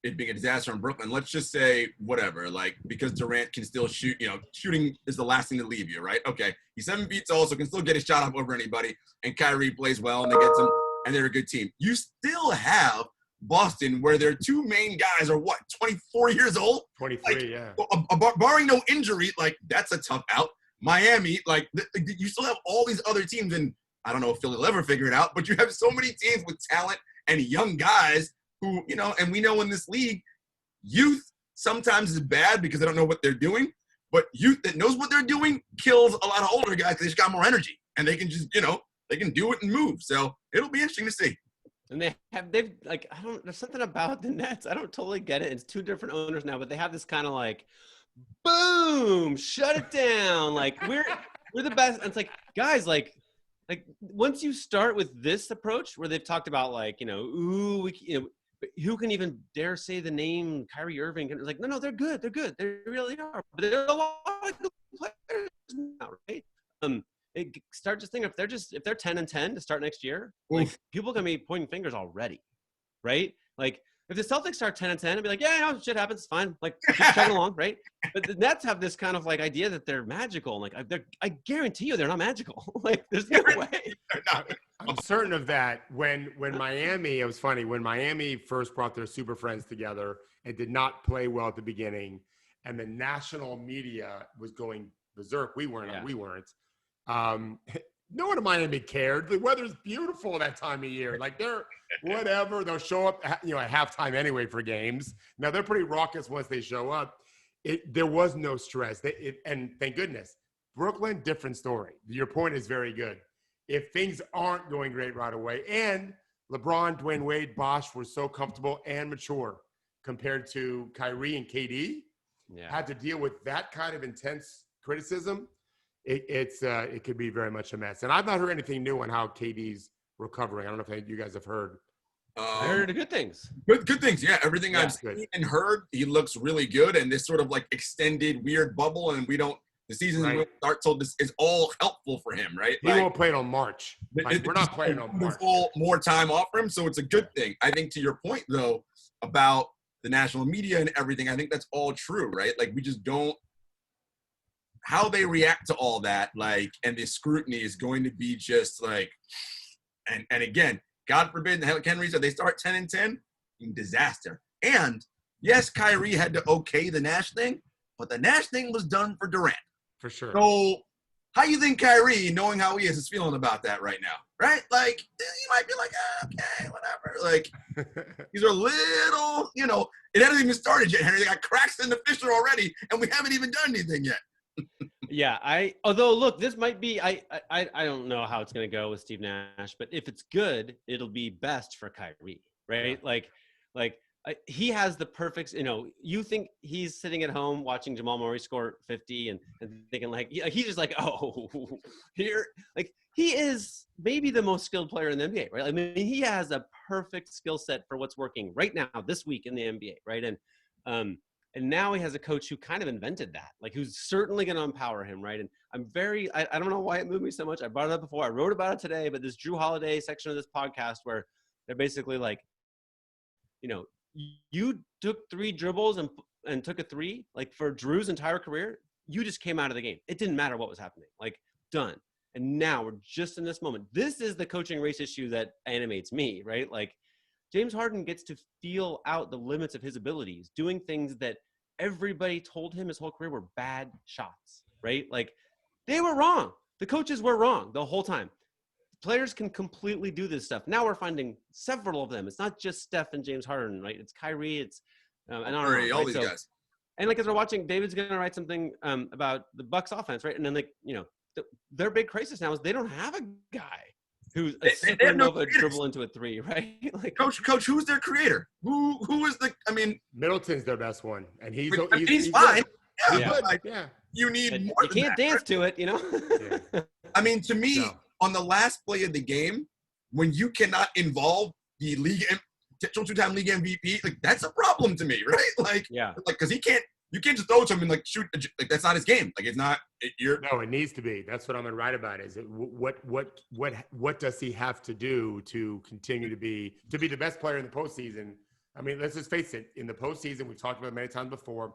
it being a disaster in Brooklyn, let's just say whatever, like because Durant can still shoot, shooting is the last thing to leave you, right? Okay. He's 7 feet tall, so can still get his shot up over anybody. And Kyrie plays well and they get some, and they're a good team. You still have Boston where their 2 main guys are 24 years old? 23, yeah. Barring no injury, like that's a tough out. Miami, like you still have all these other teams, and I don't know if Philly will ever figure it out, but you have so many teams with talent and young guys who, and we know in this league, youth sometimes is bad because they don't know what they're doing, but youth that knows what they're doing kills a lot of older guys because they just got more energy and they can just, they can do it and move. So it'll be interesting to see. And there's something about the Nets. I don't totally get it. It's 2 different owners now, but they have this kind of like, boom, shut it down. Like we're the best. And it's like, guys, like once you start with this approach where they've talked about like, who can even dare say the name Kyrie Irving? It's like, no, they're good. They really are. But there are a lot of good players now, right? Start just thinking if they're 10-10 to start next year, like people are gonna be pointing fingers already, right? Like if the Celtics start 10-10, I'd be like, yeah, shit happens, it's fine. Like keep chugging along, right? But the Nets have this kind of like idea that they're magical. Like I guarantee you, they're not magical. Like there's no way. I'm certain of that. When Miami, it was funny when Miami first brought their super friends together and did not play well at the beginning, and the national media was going berserk. We weren't. No one in Miami cared. The weather's beautiful that time of year. Like they're whatever. They'll show up, at halftime anyway for games. Now they're pretty raucous once they show up. There was no stress. And thank goodness. Brooklyn, different story. Your point is very good. If things aren't going great right away, and LeBron, Dwayne Wade, Bosh were so comfortable and mature compared to Kyrie and KD, had to deal with that kind of intense criticism. It could be very much a mess. And I've not heard anything new on how KD's recovering. I don't know if you guys have heard. I heard good things. Good things, yeah. Everything I've seen and heard, he looks really good. And this sort of like extended weird bubble, and the season won't start till this is all helpful for him, right? He won't play till March. We're not playing till March. More time off for him, so it's a good thing. I think to your point though about the national media and everything, I think that's all true, right? Like we just don't. How they react to all that, like, and the scrutiny is going to be just like, and again, God forbid, Henry said they start 10-10, disaster. And yes, Kyrie had to okay the Nash thing, but the Nash thing was done for Durant. For sure. So how you think Kyrie, knowing how he is feeling about that right now, right? Like, he might be like, okay, whatever. Like, these are little, it hasn't even started yet, Henry. They got cracks in the fissure already, and we haven't even done anything yet. Yeah, although look, this might be I don't know how it's gonna go with Steve Nash, but if it's good, it'll be best for Kyrie, right? Yeah. He has the perfect, you think he's sitting at home watching Jamal Murray score 50 and thinking like he's just like, oh, here, like he is maybe the most skilled player in the NBA, right? I mean, he has a perfect skill set for what's working right now this week in the NBA, right? And now he has a coach who kind of invented that, like who's certainly going to empower him, right? And I don't know why it moved me so much. I brought it up before. I wrote about it today, but this Drew Holiday section of this podcast where They're basically like, you took 3 dribbles and took a 3, like for Drew's entire career, you just came out of the game. It didn't matter what was happening. Like, done. And now we're just in this moment. This is the coaching race issue that animates me, right? Like, James Harden gets to feel out the limits of his abilities, doing things that everybody told him his whole career were bad shots, right? Like, they were wrong. The coaches were wrong the whole time. Players can completely do this stuff. Now we're finding several of them. It's not just Steph and James Harden, right? It's Kyrie. It's and on, all right? these guys. And like, as we're watching, David's going to write something about the Bucks offense, right? And then, like, their big crisis now is they don't have a guy who's a supernova dribble into a 3, right? Like, Coach, who's their creator? Who is the? I mean, Middleton's their best one, and he's fine. Good. Yeah, but yeah. You need more. You can't dance to it, Yeah. I mean, to me, on the last play of the game, when you cannot involve the league, two-time league MVP, like, that's a problem to me, right? Like, because you can't just throw it to him and like shoot. Like, that's not his game. Like, it's not. No, it needs to be. That's what I'm gonna write about. Is it what does he have to do to continue to be the best player in the postseason? I mean, let's just face it. In the postseason, we've talked about it many times before.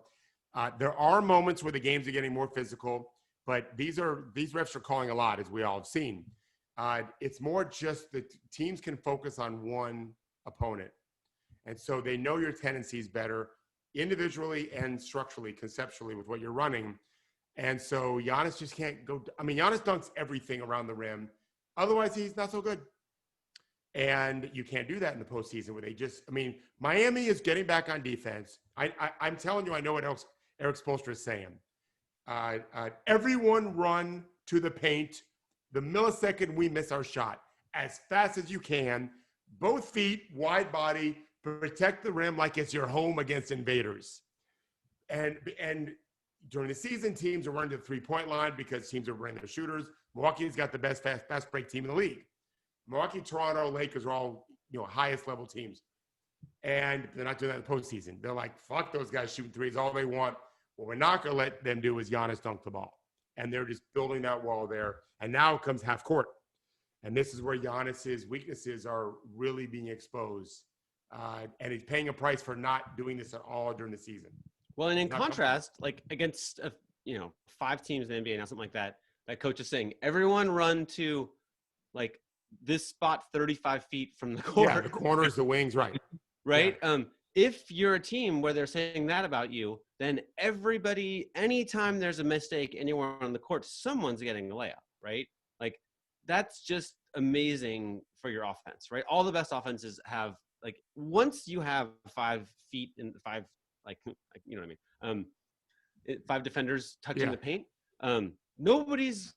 There are moments where the games are getting more physical, but these refs are calling a lot, as we all have seen. It's more just that teams can focus on one opponent, and so they know your tendencies better individually and structurally, conceptually with what you're running. And so Giannis just can't go. I mean, Giannis dunks everything around the rim. Otherwise, he's not so good. And you can't do that in the postseason where Miami is getting back on defense. I'm telling you, I know what Eric Spoelstra is saying. Everyone run to the paint the millisecond we miss our shot as fast as you can. Both feet, wide body, protect the rim like it's your home against invaders. And during the season, teams are running to the three-point line because teams are bringing their shooters. Milwaukee's got the best fast break team in the league. Milwaukee, Toronto, Lakers are all highest level teams. And they're not doing that in the postseason. They're like, fuck those guys shooting threes all they want. What we're not going to let them do is Giannis dunk the ball. And they're just building that wall there. And now comes half court. And this is where Giannis's weaknesses are really being exposed. And he's paying a price for not doing this at all during the season. Well, and in contrast, like against 5 teams in the NBA now, something like that, that coach is saying, everyone run to like this spot 35 feet from the court. Yeah, the corners, the wings, right. Right? Yeah. If you're a team where they're saying that about you, then anytime there's a mistake anywhere on the court, someone's getting a layup, right? Like, that's just amazing for your offense, right? All the best offenses have, like, once you have 5 feet and 5, like you know what I mean? 5 defenders tucked in the paint, nobody's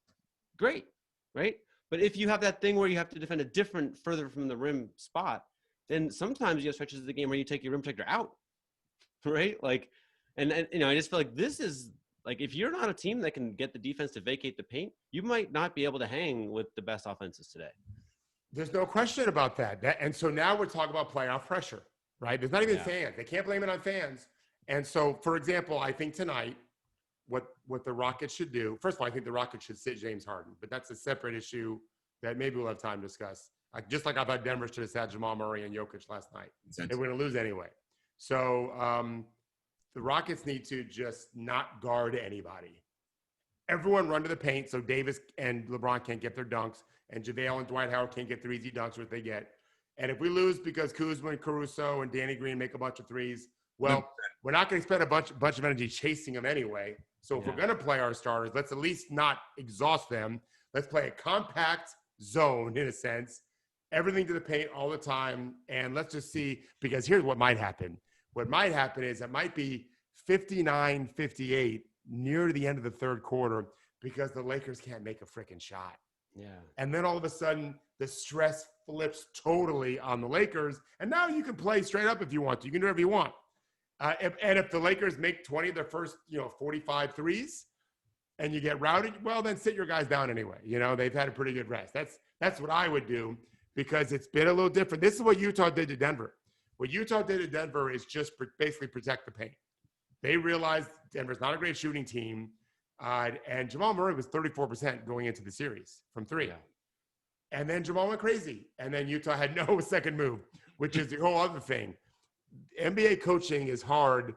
great, right? But if you have that thing where you have to defend a different, further from the rim spot, then sometimes you have stretches of the game where you take your rim protector out, right? Like, and I just feel like this is, like, if you're not a team that can get the defense to vacate the paint, you might not be able to hang with the best offenses today. There's no question about that. And so now we're talking about playoff pressure, right? There's not even fans. They can't blame it on fans. And so, for example, I think tonight, what the Rockets should do, first of all, I think the Rockets should sit James Harden, but that's a separate issue that maybe we'll have time to discuss. Just like I thought Denver should have sat Jamal Murray and Jokic last night. They were going to lose anyway. So the Rockets need to just not guard anybody. Everyone run to the paint so Davis and LeBron can't get their dunks, and JaVale and Dwight Howard can't get their easy dunks, which they get. And if we lose because Kuzma and Caruso and Danny Green make a bunch of threes, well, we're not going to spend a bunch of energy chasing them anyway. So if we're going to play our starters, let's at least not exhaust them. Let's play a compact zone, in a sense, everything to the paint all the time. And let's just see, because here's what might happen. What might happen is it might be 59-58 near the end of the third quarter because the Lakers can't make a freaking shot. Yeah. And then all of a sudden, the stress flips totally on the Lakers. And now you can play straight up if you want to. You can do whatever you want. If the Lakers make 20 of their first, 45 threes and you get routed, well, then sit your guys down anyway. They've had a pretty good rest. That's what I would do because it's been a little different. This is what Utah did to Denver. What Utah did to Denver is just basically protect the paint. They realized Denver's not a great shooting team. And Jamal Murray was 34% going into the series from 3. Yeah. And then Jamal went crazy. And then Utah had no second move, which is the whole other thing. NBA coaching is hard.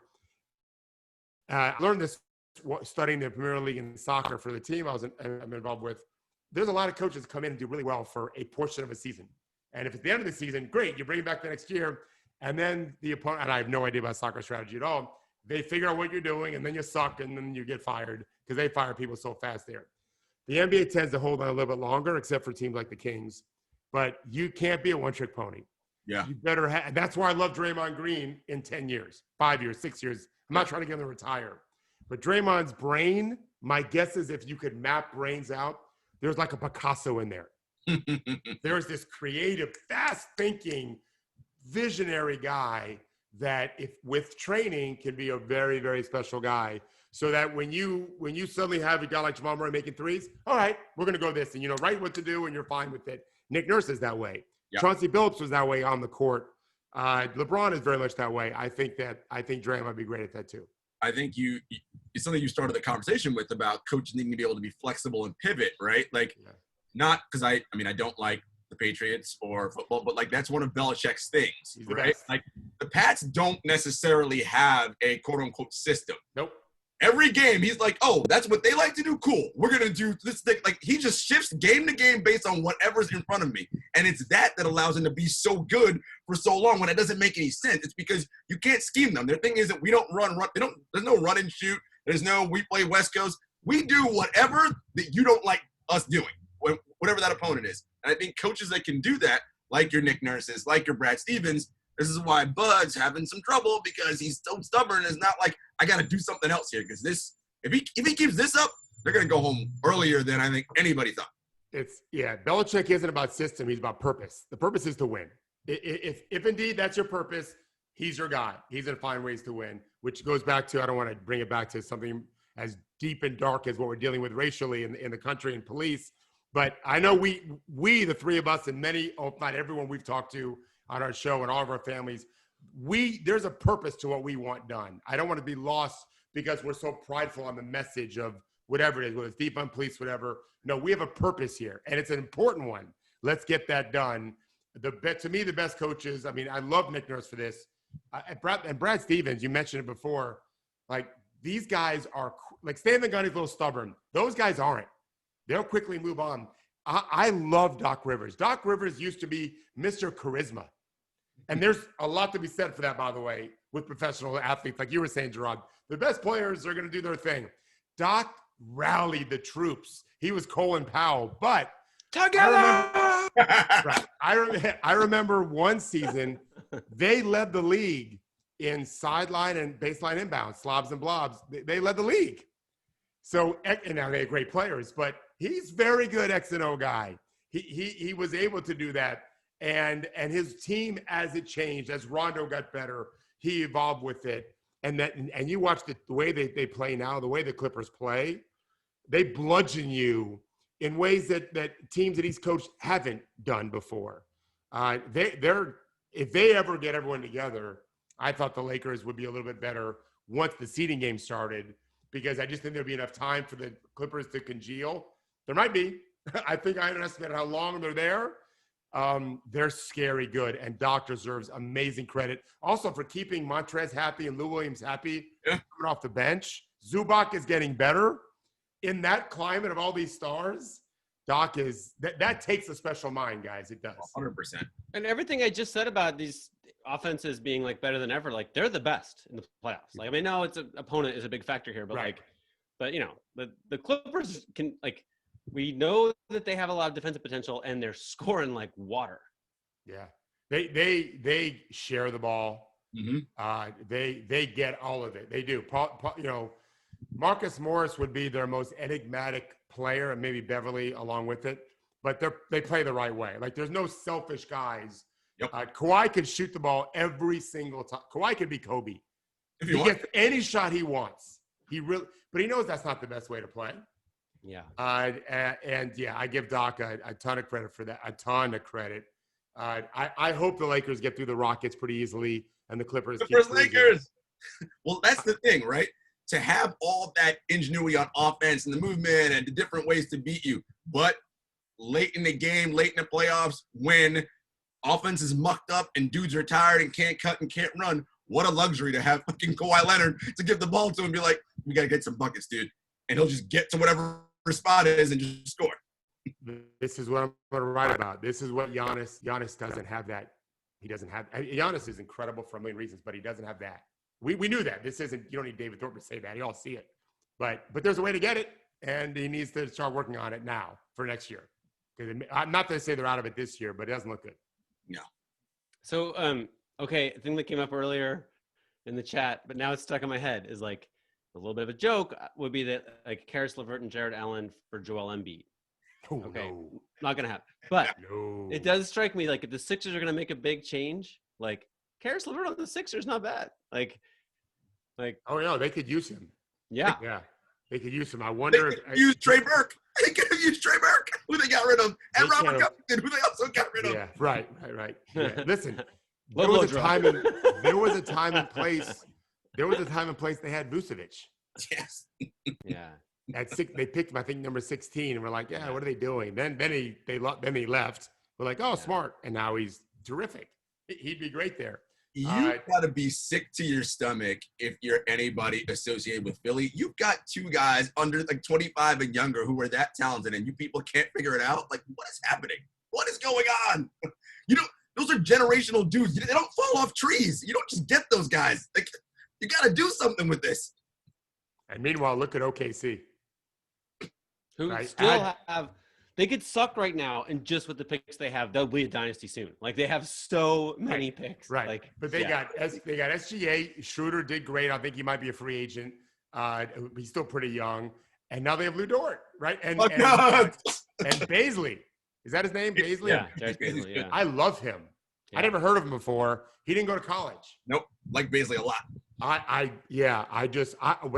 I learned this studying the Premier League and soccer for the team I'm involved with. There's a lot of coaches come in and do really well for a portion of a season. And if it's the end of the season, great, you bring it back the next year. And then the opponent, and I have no idea about soccer strategy at all, they figure out what you're doing, and then you suck, and then you get fired because they fire people so fast there. The NBA tends to hold on a little bit longer, except for teams like the Kings. But you can't be a one-trick pony. Yeah. You better have – and that's why I love Draymond Green in 10 years, 5 years, 6 years. I'm not trying to get him to retire. But Draymond's brain, my guess is if you could map brains out, there's like a Picasso in there. There's this creative, fast-thinking, visionary guy that if with training can be a very, very special guy. So that when you suddenly have a guy like Jamal Murray making threes, all right, we're going to go this, and right what to do, and you're fine with it. Nick Nurse is that way. Yep. Chauncey Billups was that way on the court. LeBron is very much that way. I think Dre might be great at that too. I think it's something you started the conversation with about coaches needing to be able to be flexible and pivot, right? Like, not because I don't like the Patriots or football, but like that's one of Belichick's things, right? Like the Pats don't necessarily have a quote unquote system. Nope. Every game, he's like, oh, that's what they like to do? Cool. We're going to do this thing. Like, he just shifts game to game based on whatever's in front of me. And it's that allows him to be so good for so long when it doesn't make any sense. It's because you can't scheme them. Their thing is that we don't run. There's no run and shoot. There's no we play West Coast. We do whatever that you don't like us doing, whatever that opponent is. And I think coaches that can do that, like your Nick Nurses, like your Brad Stevens, this is why Bud's having some trouble because he's so stubborn. It's not like I got to do something else here because if he keeps this up, they're going to go home earlier than I think anybody thought. Belichick isn't about system. He's about purpose. The purpose is to win. If indeed that's your purpose, he's your guy. He's going to find ways to win, which goes back to, I don't want to bring it back to something as deep and dark as what we're dealing with racially in the country and police. But I know we, the three of us and many, if not everyone we've talked to on our show and all of our families, there's a purpose to what we want done. I don't want to be lost because we're so prideful on the message of whatever it is, whether it's defund police, whatever. No, we have a purpose here, and it's an important one. Let's get that done. To me, the best coaches, I mean, I love Nick Nurse for this. And Brad Stevens, you mentioned it before, like these guys are, like Stan Van Gundy's a little stubborn. Those guys aren't. They'll quickly move on. I love Doc Rivers. Doc Rivers used to be Mr. Charisma. And there's a lot to be said for that, by the way, with professional athletes. Like you were saying, Jarod, the best players are going to do their thing. Doc rallied the troops. He was Colin Powell, but together. I remember one season, they led the league in sideline and baseline inbounds, slobs and blobs. They led the league. So, and now they're great players, but he's very good X and O guy. He was able to do that. And his team, as it changed, as Rondo got better, he evolved with it. And you watch the way they play now, the way the Clippers play, they bludgeon you in ways that teams that he's coached haven't done before. If they ever get everyone together, I thought the Lakers would be a little bit better once the seeding game started, because I just think there'd be enough time for the Clippers to congeal. There might be. I think I underestimated how long they're there. They're scary good, and Doc deserves amazing credit. Also for keeping Montrez happy and Lou Williams happy coming off the bench. Zubac is getting better. In that climate of all these stars, Doc is – that takes a special mind, guys. It does. 100%. And everything I just said about these offenses being, like, better than ever, like, they're the best in the playoffs. Like, I mean, no, opponent is a big factor here, but, right. The Clippers can, like – we know that they have a lot of defensive potential, and they're scoring like water. Yeah, they share the ball. Mm-hmm. They get all of it. They do. Marcus Morris would be their most enigmatic player, and maybe Beverly along with it. But they play the right way. Like there's no selfish guys. Yep. Kawhi could shoot the ball every single time. Kawhi could be Kobe. If he gets any shot he wants. But he knows that's not the best way to play. Yeah. I give Doc a ton of credit for that. A ton of credit. I hope the Lakers get through the Rockets pretty easily, and the Clippers. Lakers. Well, that's the thing, right? To have all that ingenuity on offense and the movement and the different ways to beat you, but late in the game, late in the playoffs, when offense is mucked up and dudes are tired and can't cut and can't run. What a luxury to have fucking Kawhi Leonard to give the ball to and be like, we got to get some buckets, dude. And he'll just get to whatever spot it is and just score. This is what I'm going to write about. This is what Giannis doesn't have that. He doesn't have – Giannis is incredible for a million reasons, but he doesn't have that. We knew that. This isn't – you don't need David Thorpe to say that. You all see it. But there's a way to get it, and he needs to start working on it now for next year. I'm not going to say they're out of it this year, but it doesn't look good. No. So, okay, a thing that came up earlier in the chat, but now it's stuck in my head is like a little bit of a joke would be that like Karis LeVert and Jarrett Allen for Joel Embiid. Oh, okay, no. not going to happen. But No. it does strike me like if the Sixers are going to make a big change, like Karis LeVert on the Sixers, not bad. Like, Oh, no, they could use him. yeah. Yeah, they could use him. I They wonder could have used Trey Burke. They could have used Trey Burke, who they got rid of, and They Robert can't- Covington, who they also got rid of. Yeah, right. Yeah. Listen, there Low was a blow time drop. there was a time and place they had Vucevic. Yes. Yeah. At six, they picked him, I think, number 16, and we're like, yeah, what are they doing? Then he left. We're like, oh, smart, and now he's terrific. He'd be great there. You got to be sick to your stomach if you're anybody associated with Philly. You've got two guys under like 25 and younger who are that talented, and you people can't figure it out. Like, what is happening? What is going on? You know, those are generational dudes. They don't fall off trees. You don't just get those guys. Like, you got to do something with this. And meanwhile, look at OKC. Who Right. still have they could suck right now, and just with the picks they have, they'll be a dynasty soon. Like they have so many picks. Right. Like, But they got SGA. Schroeder did great. I think he might be a free agent. He's still pretty young. And now they have Lou Dort, right? And Oh, God. and Baisley. Is that his name? Baisley? Yeah, Darius Baisley, yeah. I love him. Yeah. I never heard of him before. He didn't go to college. Nope. Like Baisley a lot. What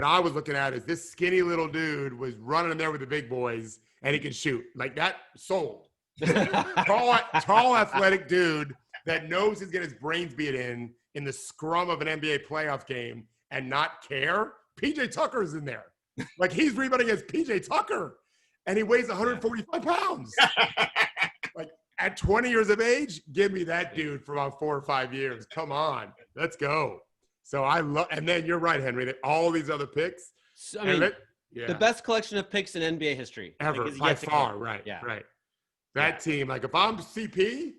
I was looking at is this skinny little dude was running in there with the big boys, and he could shoot. Like that sold. Tall, athletic dude that knows he's getting his brains beat in the scrum of an NBA playoff game and not care. PJ Tucker's in there. Like he's rebounding against PJ Tucker, and he weighs 145 pounds. Like at 20 years of age, give me that dude for about 4 or 5 years. Come on, let's go. So I love, and then you're right, Henry, that all these other picks. So, I mean, yeah. the best collection of picks in NBA history Ever, like, is by yet to far, come. right, Yeah. right. That team, like if I'm CP,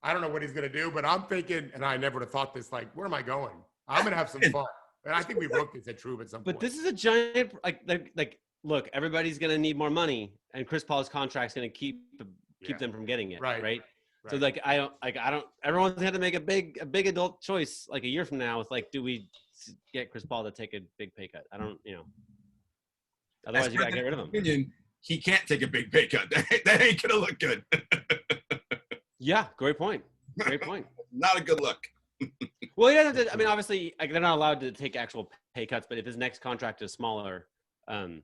I don't know what he's going to do, but I'm thinking, and I never would have thought this, like, where am I going? I'm going to have some fun. And I think we wrote this at TrueHoop at some point. But this is a giant, like, look, everybody's going to need more money, and Chris Paul's contract's going to keep them from getting it, right? So like, I don't. Everyone's had to make a big adult choice like a year from now. It's like, do we get Chris Paul to take a big pay cut? I don't, Otherwise, you got to get rid of him. Opinion, he can't take a big pay cut. That ain't gonna look good. Yeah, great point. Great point. Not a good look. Well, he doesn't have to. I mean, obviously, like, they're not allowed to take actual pay cuts. But if his next contract is smaller, when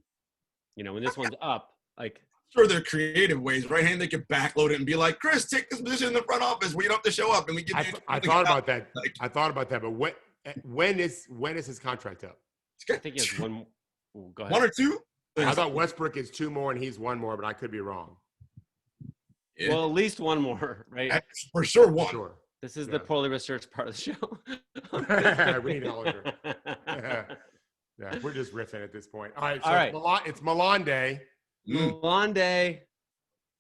this one's up, like. Sure, there are creative ways, right? Hand they could backload it and be like, Chris, take this position in the front office where you don't have to show up, and we give you. I thought about that. I thought about that, but when is his contract up? I think he has one. Go ahead. 1 or 2. I thought Westbrook is 2 more and he's 1 more, but I could be wrong. Yeah. Well, at least one more, right? That's for sure 1. Sure. This is the poorly researched part of the show. We need Hollinger. Yeah, we're just riffing at this point. All right. So All right. It's Milan Day. Mulan Day.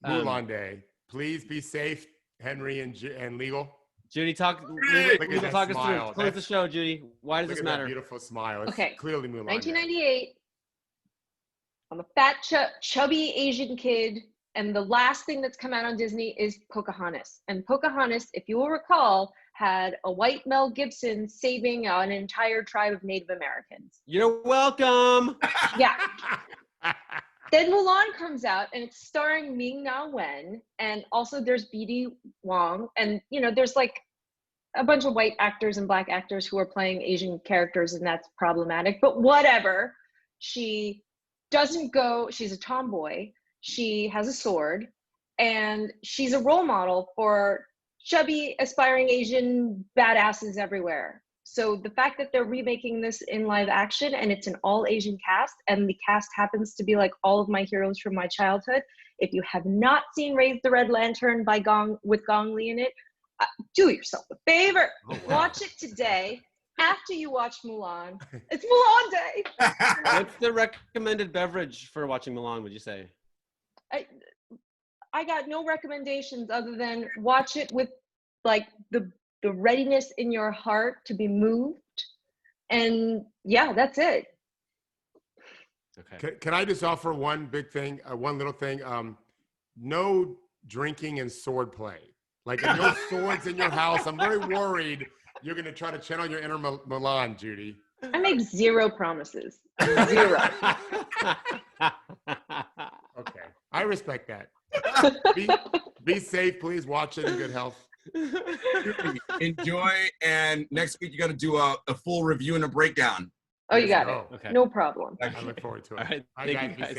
Mulan Day. Please be safe, Henry and Legal. Judy, talk Look at that talk us smile. through. Close the show, Judy. Why does Look this at matter? that beautiful smile. It's Okay. clearly Mulan Day. 1998. I'm a fat, chubby Asian kid, and the last thing that's come out on Disney is Pocahontas. And Pocahontas, if you will recall, had a white Mel Gibson saving an entire tribe of Native Americans. You're welcome. Yeah. Then Mulan comes out, and it's starring Ming-Na Wen, and also there's B.D. Wong, and there's like a bunch of white actors and black actors who are playing Asian characters, and that's problematic. But whatever. She doesn't go. She's a tomboy. She has a sword, and she's a role model for chubby, aspiring Asian badasses everywhere. So the fact that they're remaking this in live action and it's an all Asian cast, and the cast happens to be like all of my heroes from my childhood. If you have not seen Raise the Red Lantern by with Gong Li in it, do yourself a favor. Oh, wow. Watch it today after you watch Mulan. It's Mulan Day. What's the recommended beverage for watching Mulan, would you say? I got no recommendations other than watch it with like the readiness in your heart to be moved. And yeah, that's it. Okay. Can I just offer one big thing, one little thing? No drinking and sword play. Like, no swords in your house. I'm very worried you're going to try to channel your inner Milan, Judy. I make zero promises. Zero. Okay. I respect that. Be safe, please. Watch it in good health. Enjoy, and next week you got to do a full review and a breakdown. Oh, you got it. Oh, Okay. No problem. I look forward to it. All right. Bye, Thank guys. you, Be guys. safe.